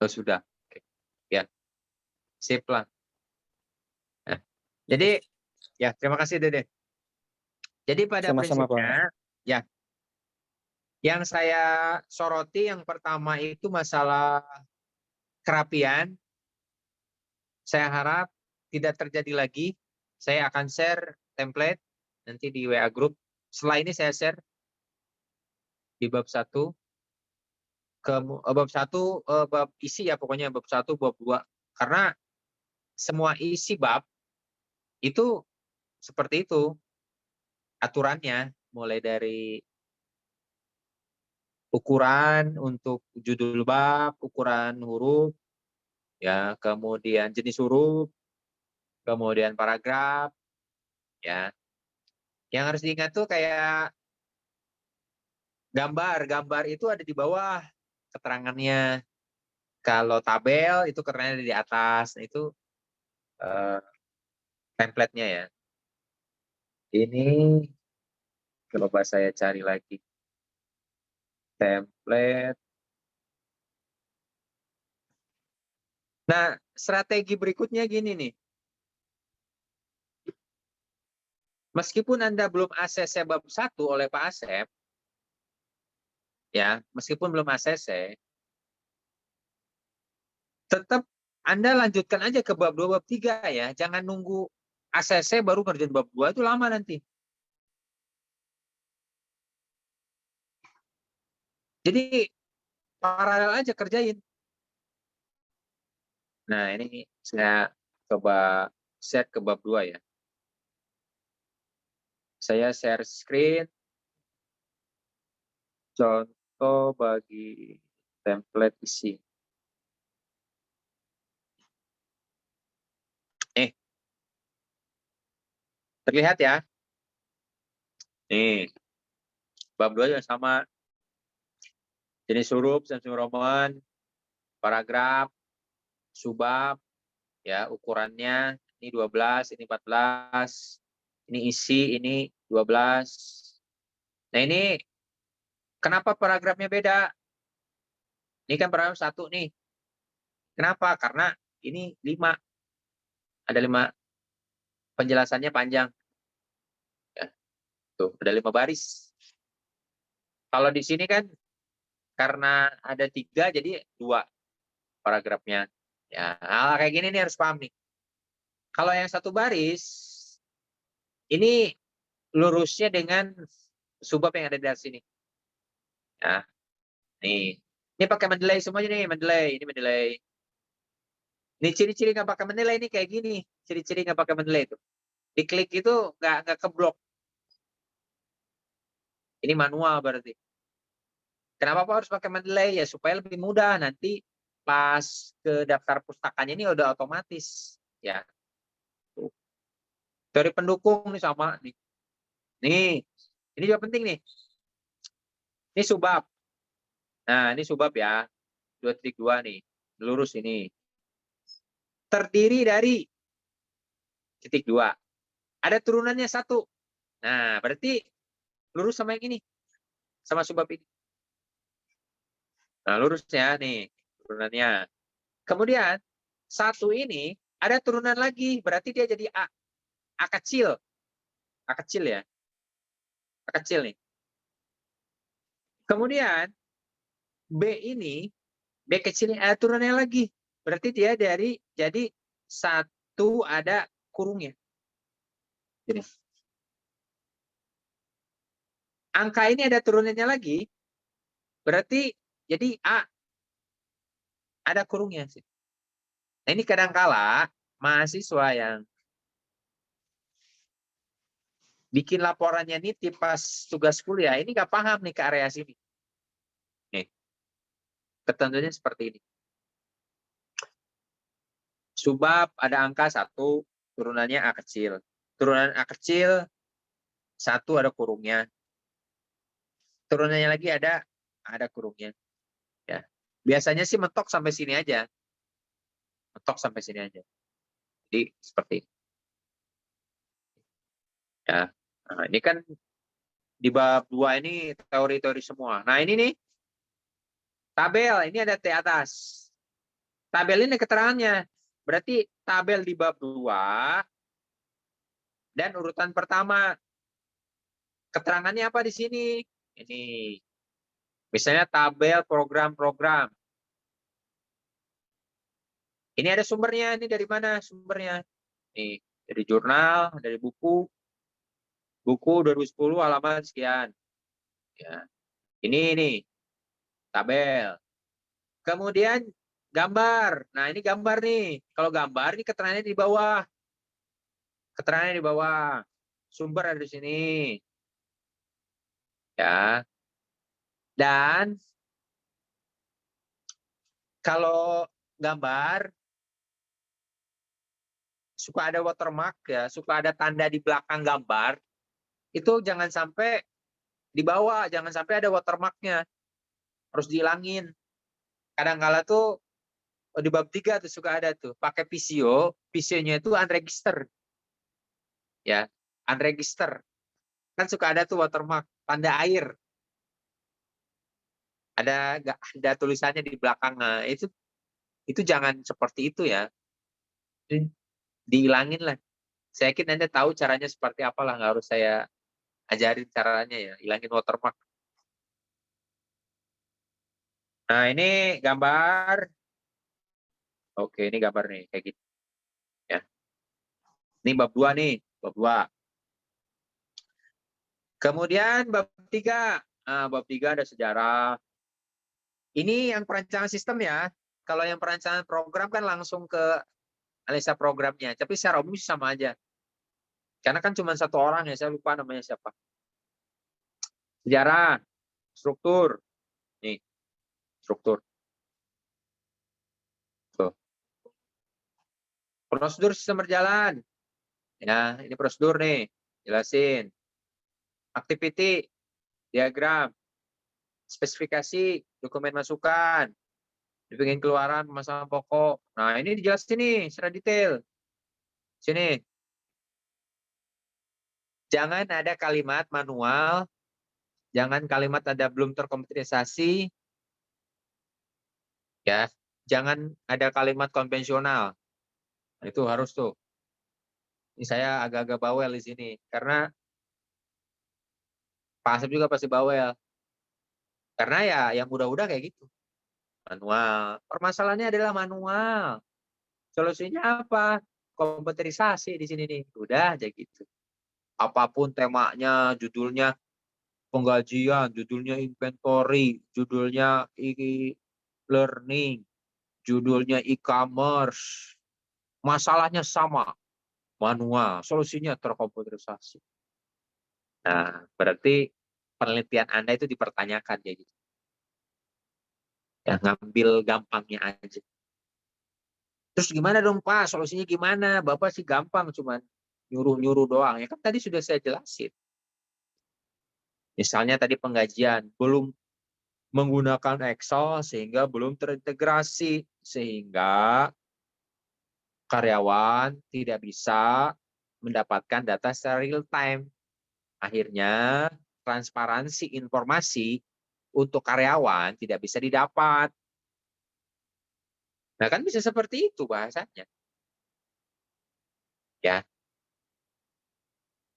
Oh, sudah. Oke. Ya, sip lah. Nah, jadi ya terima kasih Deden. Jadi pada Sama-sama, Pak. prinsipnya ya, yang saya soroti yang pertama itu masalah kerapian. Saya harap tidak terjadi lagi. Saya akan share template nanti di WA group. Setelah ini saya share di bab 1 ke bab 1 bab isi ya, pokoknya bab 1 bab 2. Karena semua isi bab itu seperti itu aturannya, mulai dari ukuran untuk judul bab, ukuran huruf, ya, kemudian jenis huruf, kemudian paragraf, ya. Yang harus diingat tuh kayak gambar itu ada di bawah keterangannya. Kalau tabel itu keterangannya di atas. Nah, itu template-nya ya. Ini coba saya cari lagi. Template. Nah, strategi berikutnya gini nih. Meskipun Anda belum ACC bab 1 oleh Pak Asep, ya, meskipun belum ACC, tetap Anda lanjutkan aja ke bab 2, bab 3 ya. Jangan nunggu ACC baru kerjain bab 2, itu lama nanti. Jadi paralel aja kerjain. Nah, ini saya coba set ke bab 2 ya. Saya share screen. Contoh bagi template isi. Terlihat ya? Nih, bab 2 juga sama. Jenis huruf, Samsung Roman, paragraf, subbab, ya ukurannya. Ini 12, ini 14, ini isi, ini 12. Nah ini kenapa paragrafnya beda? Ini kan paragraf 1 nih. Kenapa? Karena ini 5. Ada 5 penjelasannya panjang. Ya, tuh, ada 5 baris. Kalau di sini kan karena ada 3 jadi 2 paragrafnya. Ya, hal kayak gini nih harus paham nih. Kalau yang 1 baris ini lurusnya dengan subbab yang ada di sini. Nah, nih. Ini pakai mendelay semuanya nih, mendelay. Ini mendelay. Ini ciri-ciri nggak pakai mendelay ini kayak gini. Ciri-ciri nggak pakai mendelay itu. Diklik itu nggak keblok. Ini manual berarti. Kenapa Pak harus pakai mendelay? Ya supaya lebih mudah nanti pas ke daftar pustakanya ini udah otomatis. Ya. Tuh. Teori pendukung nih sama nih. Nih, ini juga penting nih. Ini subbab. Nah, ini subbab ya. 2.2 nih. Lurus ini. Terdiri dari titik 2. Ada turunannya 1. Nah, berarti lurus sama yang ini. Sama subbab ini. Nah, lurusnya nih. Turunannya. Kemudian, 1 ini ada turunan lagi. Berarti dia jadi A. A kecil. A kecil ya. A kecil nih. Kemudian, B ini, B kecil ini ada turunannya lagi. Berarti dia jadi 1 ada kurungnya. Jadi, angka ini ada turunannya lagi. Berarti jadi A. Ada kurungnya. Nah, ini kadangkala mahasiswa yang bikin laporannya nih pas tugas kuliah, ini nggak paham nih ke area sini. Nih, ketentuannya seperti ini. Subbab ada angka 1, turunannya A kecil. Turunan A kecil, 1 ada kurungnya. Turunannya lagi ada kurungnya. Ya. Biasanya sih mentok sampai sini aja. Mentok sampai sini aja. Jadi seperti ini. Ya. Nah, ini kan di bab 2 ini teori-teori semua. Nah, ini nih tabel, ini ada T atas. Tabel ini keterangannya. Berarti tabel di bab 2 dan urutan pertama. Keterangannya apa di sini? Ini. Misalnya tabel program-program. Ini ada sumbernya. Ini dari mana sumbernya? Nih, dari jurnal, dari buku. Buku 2010 halaman sekian. Ya. Ini tabel. Kemudian gambar. Nah, ini gambar nih. Kalau gambar ini keterangannya di bawah. Keterangannya di bawah. Sumber ada di sini. Ya. Dan kalau gambar suka ada watermark ya, suka ada tanda di belakang gambar. Itu jangan sampai di bawah, jangan sampai ada watermarknya. Harus dihilangin. Kadang-kala tuh di bab 3 tuh suka ada tuh, pakai PCO, PCO-nya itu unregistered. Ya, unregistered. Kan suka ada tuh watermark, tanda air. Ada tulisannya di belakang. Nah, itu jangan seperti itu ya. Dihilangin lah. Saya yakin Anda tahu caranya seperti apa lah, nggak harus saya ajarin caranya ya, hilangin watermark. Nah, ini gambar. Oke, ini gambar nih kayak gitu. Ya. Ini bab 2 nih, bab 2. Kemudian bab 3. Nah, bab 3 ada sejarah. Ini yang perancangan sistem ya. Kalau yang perancangan program kan langsung ke analisa programnya. Tapi secara umum sama aja. Karena kan cuma satu orang ya, saya lupa namanya siapa. Sejarah, struktur. Nih, struktur. Tuh. Prosedur sistem berjalan. Ya, ini prosedur nih. Jelasin. Activity, diagram. Spesifikasi, dokumen masukan. Dibikin keluaran, pemasangan pokok. Nah, ini dijelasin nih secara detail. Sini. Jangan ada kalimat manual. Jangan kalimat ada belum terkomputerisasi. Ya, jangan ada kalimat konvensional. Nah, itu harus tuh. Ini saya agak-agak bawel di sini karena Pak Asep juga pasti bawel. Karena ya yang udah-udah kayak gitu. Manual. Permasalahannya adalah manual. Solusinya apa? Komputerisasi di sini nih. Udah aja gitu. Apapun temanya, judulnya penggajian, judulnya inventory, judulnya e-learning, judulnya e-commerce. Masalahnya sama, manual. Solusinya terkomputerisasi. Nah, berarti penelitian Anda itu dipertanyakan ya gitu. Ya, ngambil gampangnya aja. Terus gimana dong Pak? Solusinya gimana? Bapak sih gampang, cuman nyuruh-nyuruh doang. Ya kan tadi sudah saya jelasin. Misalnya tadi penggajian, belum menggunakan Excel sehingga belum terintegrasi. Sehingga karyawan tidak bisa mendapatkan data secara real time. Akhirnya transparansi informasi untuk karyawan tidak bisa didapat. Nah kan bisa seperti itu bahasanya. Ya.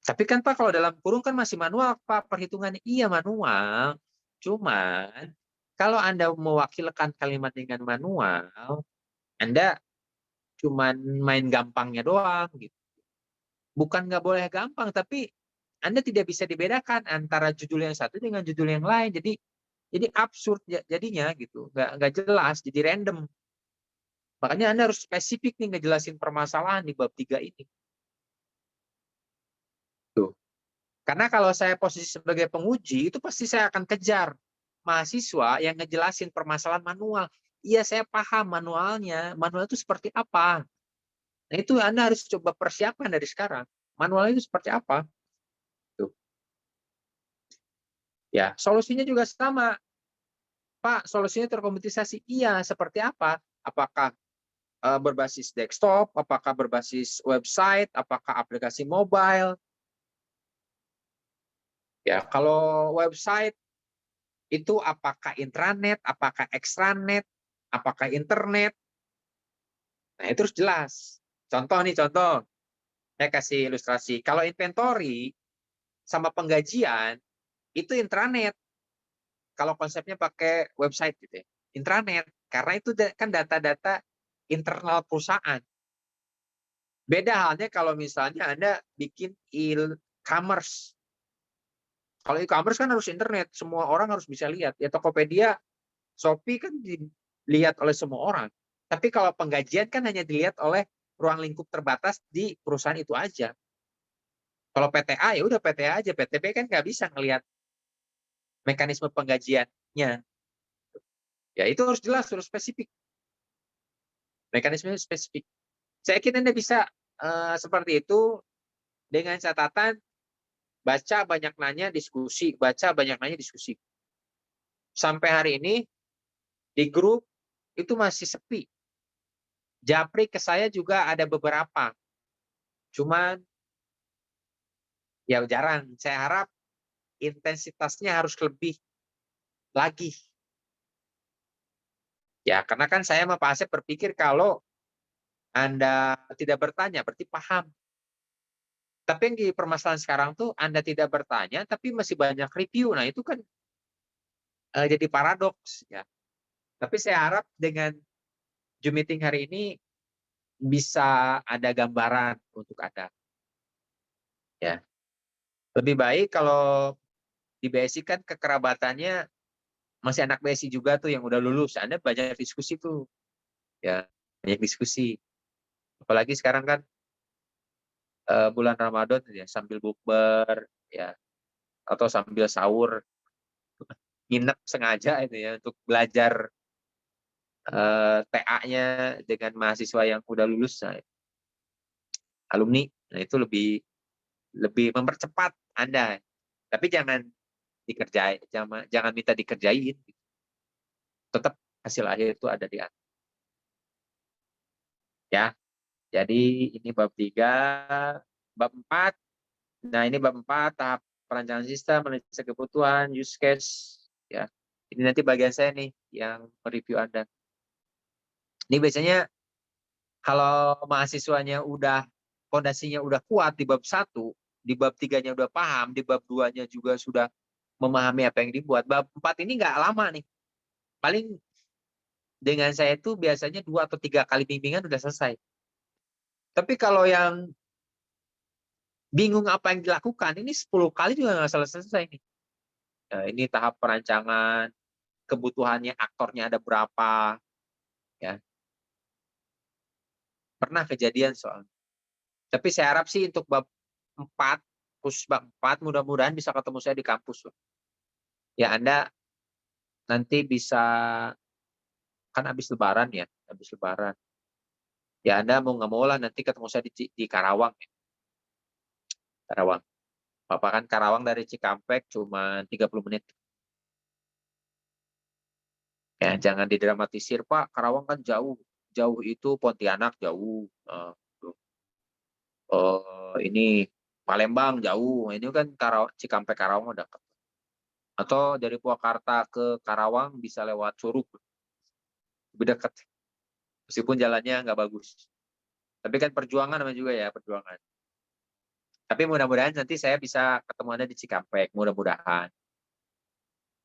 Tapi kan Pak kalau dalam kurung kan masih manual Pak perhitungannya. Iya manual. Cuman kalau Anda mewakilkan kalimat dengan manual, Anda cuman main gampangnya doang gitu. Bukan nggak boleh gampang, tapi Anda tidak bisa dibedakan antara judul yang satu dengan judul yang lain. Jadi absurd jadinya gitu. Nggak jelas, jadi random. Makanya Anda harus spesifik nih ngejelasin permasalahan di bab 3 ini. Tuh. Karena kalau saya posisi sebagai penguji, itu pasti saya akan kejar mahasiswa yang ngejelasin permasalahan manual. Iya, saya paham manualnya. Manual itu seperti apa? Nah, itu Anda harus coba persiapkan dari sekarang. Manual itu seperti apa? Tuh. Ya, solusinya juga sama. Pak, solusinya terkomputerisasi. Iya, seperti apa? Apakah berbasis desktop, apakah berbasis website, apakah aplikasi mobile. Ya, kalau website itu apakah intranet, apakah extranet, apakah internet. Nah, itu harus jelas. Contoh nih, contoh. Saya kasih ilustrasi. Kalau inventory sama penggajian itu intranet. Kalau konsepnya pakai website gitu ya. Intranet. Karena itu kan data-data internal perusahaan. Beda halnya kalau misalnya Anda bikin e-commerce. Kalau e-commerce kan harus internet, semua orang harus bisa lihat. Ya Tokopedia, Shopee kan dilihat oleh semua orang. Tapi kalau penggajian kan hanya dilihat oleh ruang lingkup terbatas di perusahaan itu aja. Kalau PTA ya udah PTA aja, PTB kan nggak bisa ngelihat mekanisme penggajiannya. Ya itu harus jelas, harus spesifik. Mekanisme spesifik. Saya kira Anda bisa seperti itu dengan catatan baca banyak nanya diskusi, baca banyak nanya diskusi. Sampai hari ini di grup itu masih sepi. Japri ke saya juga ada beberapa. Cuman ya jarang. Saya harap intensitasnya harus lebih lagi. Ya, karena kan saya sama Pak Asep berpikir kalau Anda tidak bertanya berarti paham. Tapi yang di permasalahan sekarang tuh Anda tidak bertanya tapi masih banyak review. Nah, itu kan jadi paradoks ya. Tapi saya harap dengan Zoom meeting hari ini bisa ada gambaran untuk Anda. Ya. Lebih baik kalau di BSI kan kekerabatannya masih anak BSI juga tuh yang udah lulus. Anda banyak diskusi tuh. Ya, banyak diskusi. Apalagi sekarang kan bulan Ramadan ya, sambil bukber ya, atau sambil sahur, nginep sengaja itu ya untuk belajar TA-nya dengan mahasiswa yang udah lulus, alumni. Nah, itu lebih mempercepat Anda. Tapi jangan jangan minta dikerjain. Tetap hasil akhir itu ada di Anda. Ya. Jadi ini bab 3, bab 4. Nah, ini bab 4 tahap perancangan sistem, analisa kebutuhan, use case ya. Ini nanti bagian saya nih yang mereview Anda. Ini biasanya kalau mahasiswanya fondasinya udah kuat di bab 1, di bab 3-nya udah paham, di bab 2-nya juga sudah memahami apa yang dibuat. Bab 4 ini nggak lama nih. Paling dengan saya itu biasanya 2 atau 3 kali bimbingan udah selesai. Tapi kalau yang bingung apa yang dilakukan, ini 10 kali juga nggak selesai nih. Nah, ini tahap perancangan, kebutuhannya aktornya ada berapa, ya. Pernah kejadian soal. Tapi saya harap sih untuk bab 4, khusus bab 4, mudah-mudahan bisa ketemu saya di kampus. Ya, Anda nanti bisa, kan habis lebaran ya, habis lebaran. Ya, Anda mau nggak mau lah nanti ketemu saya di Karawang. Ya. Karawang. Bapak kan Karawang dari Cikampek cuma 30 menit. Ya, jangan didramatisir, Pak. Karawang kan jauh. Jauh itu Pontianak jauh. Ini Palembang jauh. Ini kan Cikampek Karawang udah dekat. Atau dari Purwakarta ke Karawang bisa lewat Curug. Lebih dekat. Meskipun jalannya nggak bagus. Tapi kan perjuangan namanya juga ya, perjuangan. Tapi mudah-mudahan nanti saya bisa ketemu Anda di Cikampek, mudah-mudahan.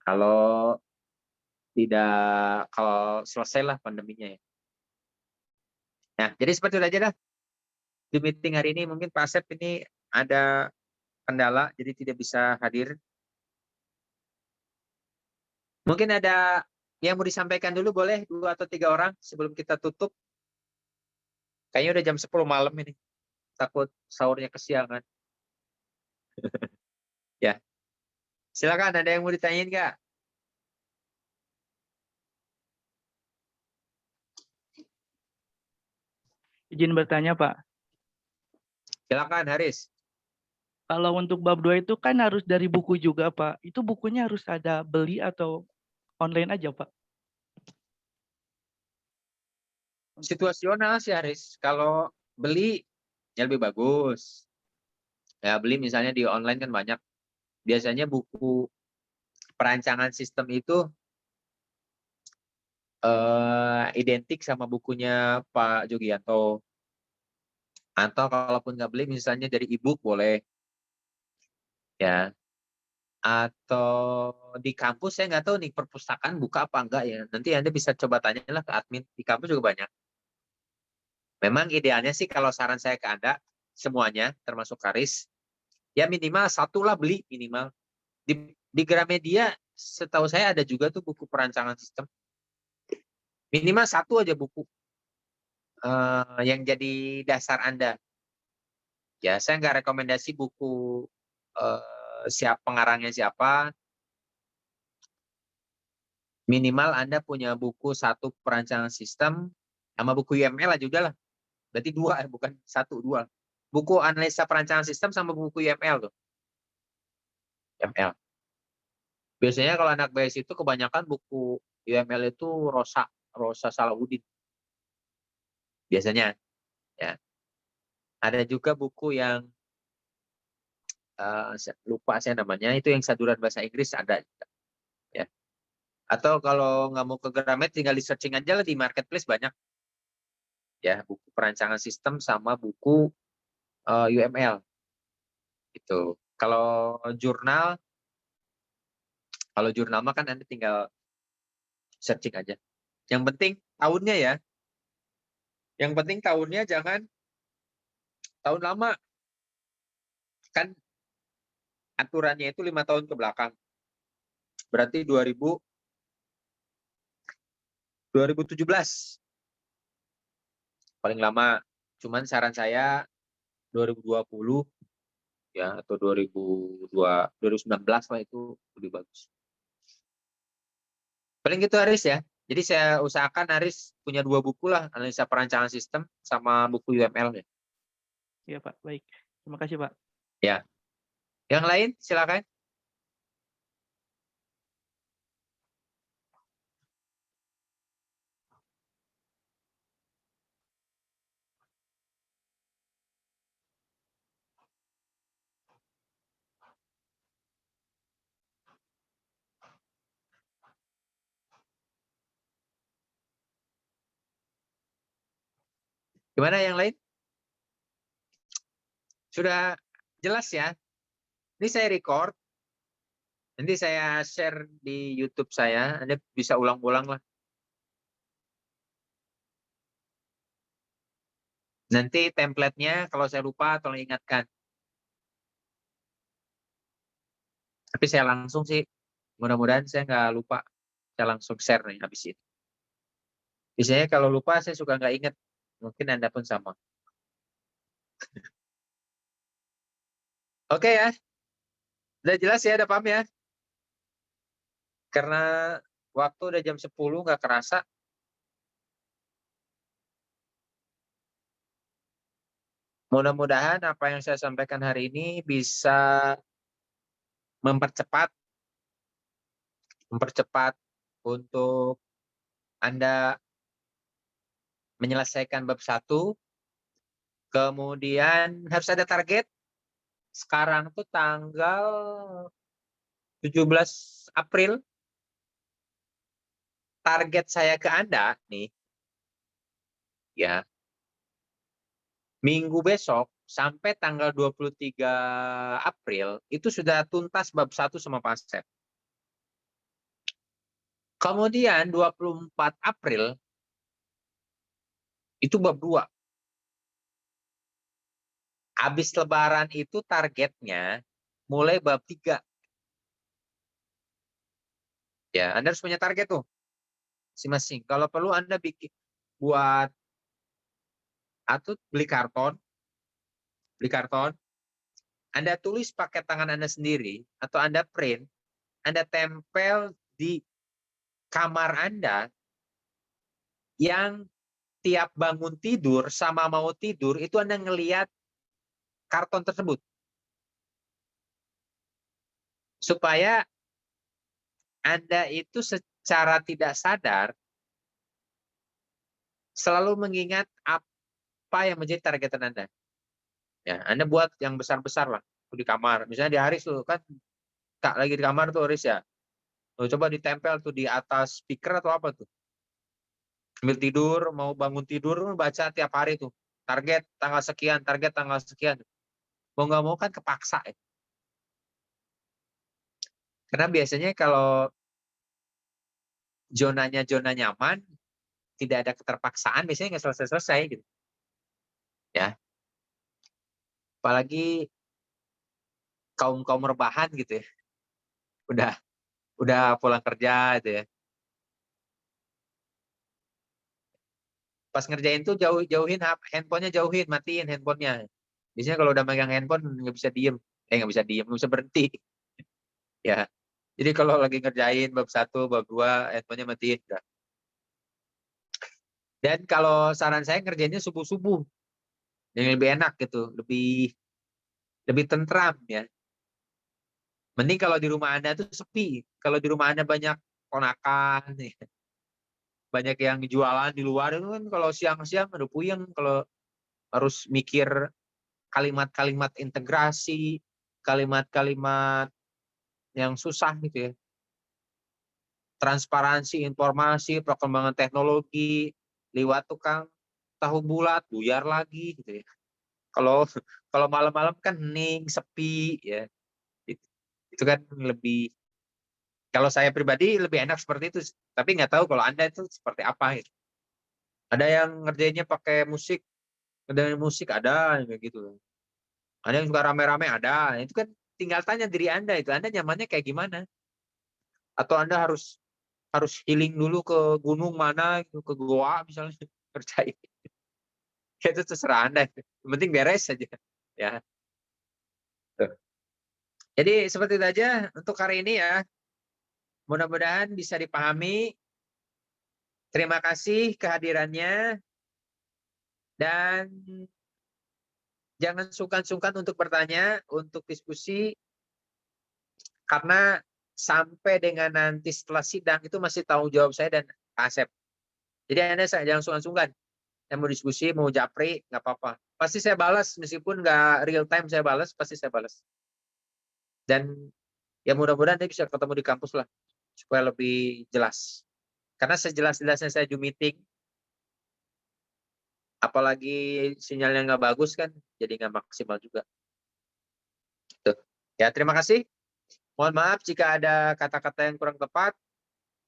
Kalau selesailah pandeminya ya. Nah, jadi seperti itu aja dah. Di meeting hari ini mungkin Pak Asep ini ada kendala, jadi tidak bisa hadir. Mungkin ada yang mau disampaikan dulu, boleh 2 atau 3 orang sebelum kita tutup. Kayaknya udah jam 10 malam ini. Takut sahurnya kesiangan. Ya. Silakan, ada yang mau ditanyain nggak? Izin bertanya, Pak. Silakan, Haris. Kalau untuk bab 2 itu kan harus dari buku juga, Pak. Itu bukunya harus ada beli atau online aja, Pak? Situasional sih, Haris. Kalau beli, ya lebih bagus. Ya, beli misalnya di online kan banyak. Biasanya buku perancangan sistem itu identik sama bukunya Pak Jogianto. Atau kalaupun nggak beli, misalnya dari e-book boleh. Ya. Atau di kampus, saya nggak tahu nih perpustakaan buka apa enggak ya. Nanti Anda bisa coba tanyalah ke admin. Di kampus juga banyak. Memang idealnya sih kalau saran saya ke Anda, semuanya, termasuk Haris, ya minimal 1 lah beli, minimal. Di Gramedia, setahu saya ada juga tuh buku perancangan sistem. Minimal 1 aja buku yang jadi dasar Anda. Ya, saya nggak rekomendasi buku pengarangnya siapa. Minimal Anda punya buku 1 perancangan sistem, sama buku UML aja udah lah. Berarti 2, bukan 1, 2. Buku analisa perancangan sistem sama buku UML tuh. UML. Biasanya kalau anak BS itu kebanyakan buku UML itu Rosa Salahuddin. Biasanya. Ya. Ada juga buku yang lupa saya namanya, itu yang saduran bahasa Inggris ada. Ya. Atau kalau nggak mau ke Gramet, tinggal di searching aja lah di marketplace banyak. Ya, buku perancangan sistem sama buku UML. Itu. Kalau jurnal mah kan Anda tinggal searching aja. Yang penting tahunnya ya. Yang penting tahunnya jangan tahun lama. Kan aturannya itu 5 tahun ke belakang. Berarti 2017. Paling lama. Cuman saran saya 2020 ya atau 2019 lah itu lebih bagus. Paling gitu Aris ya. Jadi saya usahakan Aris punya 2 buku lah, analisa perancangan sistem sama buku UML ya. Iya Pak, baik. Terima kasih Pak. Ya. Yang lain silakan. Gimana yang lain? Sudah jelas ya? Ini saya record. Nanti saya share di YouTube saya. Anda bisa ulang-ulang lah. Nanti template-nya kalau saya lupa tolong ingatkan. Tapi saya langsung sih. Mudah-mudahan saya nggak lupa. Saya langsung share nih habis ini. Biasanya kalau lupa saya suka nggak ingat. Mungkin Anda pun sama. Oke ya. Udah jelas ya, udah paham ya? Karena waktu udah jam 10 nggak kerasa. Mudah-mudahan apa yang saya sampaikan hari ini bisa mempercepat untuk Anda menyelesaikan bab 1. Kemudian harus ada target. Sekarang tuh tanggal 17 April. Target saya ke Anda nih, ya, minggu besok sampai tanggal 23 April itu sudah tuntas bab 1 sama Pasep. Kemudian 24 April itu bab 2. Habis lebaran itu targetnya mulai bab 3. Ya, Anda harus punya target tuh. Masing-masing. Kalau perlu Anda buat atau beli karton. Anda tulis pakai tangan Anda sendiri atau Anda print, Anda tempel di kamar Anda yang tiap bangun tidur sama mau tidur itu Anda ngelihat karton tersebut. Supaya Anda itu secara tidak sadar selalu mengingat apa yang menjadi targetan Anda. Ya, Anda buat yang besar-besar lah di kamar. Misalnya di Haris tuh kan Kak lagi di kamar tuh Haris ya. Tuh, coba ditempel tuh di atas speaker atau apa tuh. Sambil tidur, mau bangun tidur baca tiap hari tuh. Target tanggal sekian, target tanggal sekian. Mau nggak mau kan kepaksa ya. Karena biasanya kalau zona nyaman, tidak ada keterpaksaan, biasanya nggak selesai-selesai gitu. Ya. Apalagi kaum rebahan gitu ya. Udah pulang kerja gitu ya. Pas ngerjain tuh jauhin handphonenya, matiin handphonenya. Biasanya kalau udah megang handphone nggak bisa diem, nggak bisa berhenti. Ya. Jadi kalau lagi ngerjain bab 1, bab 2, handphonenya matiin. Udah. Dan kalau saran saya ngerjainnya subuh-subuh. Yang lebih enak gitu, lebih tentram ya. Mending kalau di rumah Anda tuh sepi. Kalau di rumah Anda banyak ponakan, ya. Banyak yang jualan di luar itu kan kalau siang-siang aduh puyeng kalau harus mikir kalimat-kalimat integrasi, kalimat-kalimat yang susah gitu ya. Transparansi informasi, perkembangan teknologi, lewat tukang tahu bulat, buyar lagi gitu ya. Kalau malam-malam kan hening, sepi ya. Itu kan lebih, kalau saya pribadi lebih enak seperti itu, tapi nggak tahu kalau Anda itu seperti apa gitu. Ada yang ngerjainnya pakai musik, ada yang kayak gitu. Ada yang suka rame-rame, ada. Itu kan tinggal tanya diri Anda itu, Anda nyamannya kayak gimana? Atau Anda harus healing dulu ke gunung mana gitu, ke goa misalnya, percaya. Itu terserah Anda. Yang penting beres saja. Ya. Tuh. Jadi seperti itu aja untuk hari ini ya. Mudah-mudahan bisa dipahami. Terima kasih kehadirannya dan jangan sungkan-sungkan untuk bertanya, untuk diskusi karena sampai dengan nanti setelah sidang itu masih tanggung jawab saya dan Pak Asep. Jadi Anda jangan sungkan-sungkan. Yang mau diskusi, mau japri, nggak apa-apa. Pasti saya balas, meskipun nggak real time saya balas, pasti saya balas. Dan ya mudah-mudahan dia bisa ketemu di kampus lah, supaya lebih jelas. Karena sejelas-jelasnya saya Zoom meeting, apalagi sinyalnya nggak bagus kan, jadi nggak maksimal juga. Tuh. Ya, terima kasih. Mohon maaf jika ada kata-kata yang kurang tepat.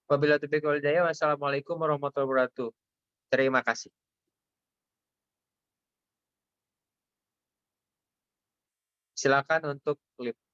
Wabillahi taufiq wal hidayah. Wassalamualaikum warahmatullahi wabarakatuh. Terima kasih. Silakan untuk klip.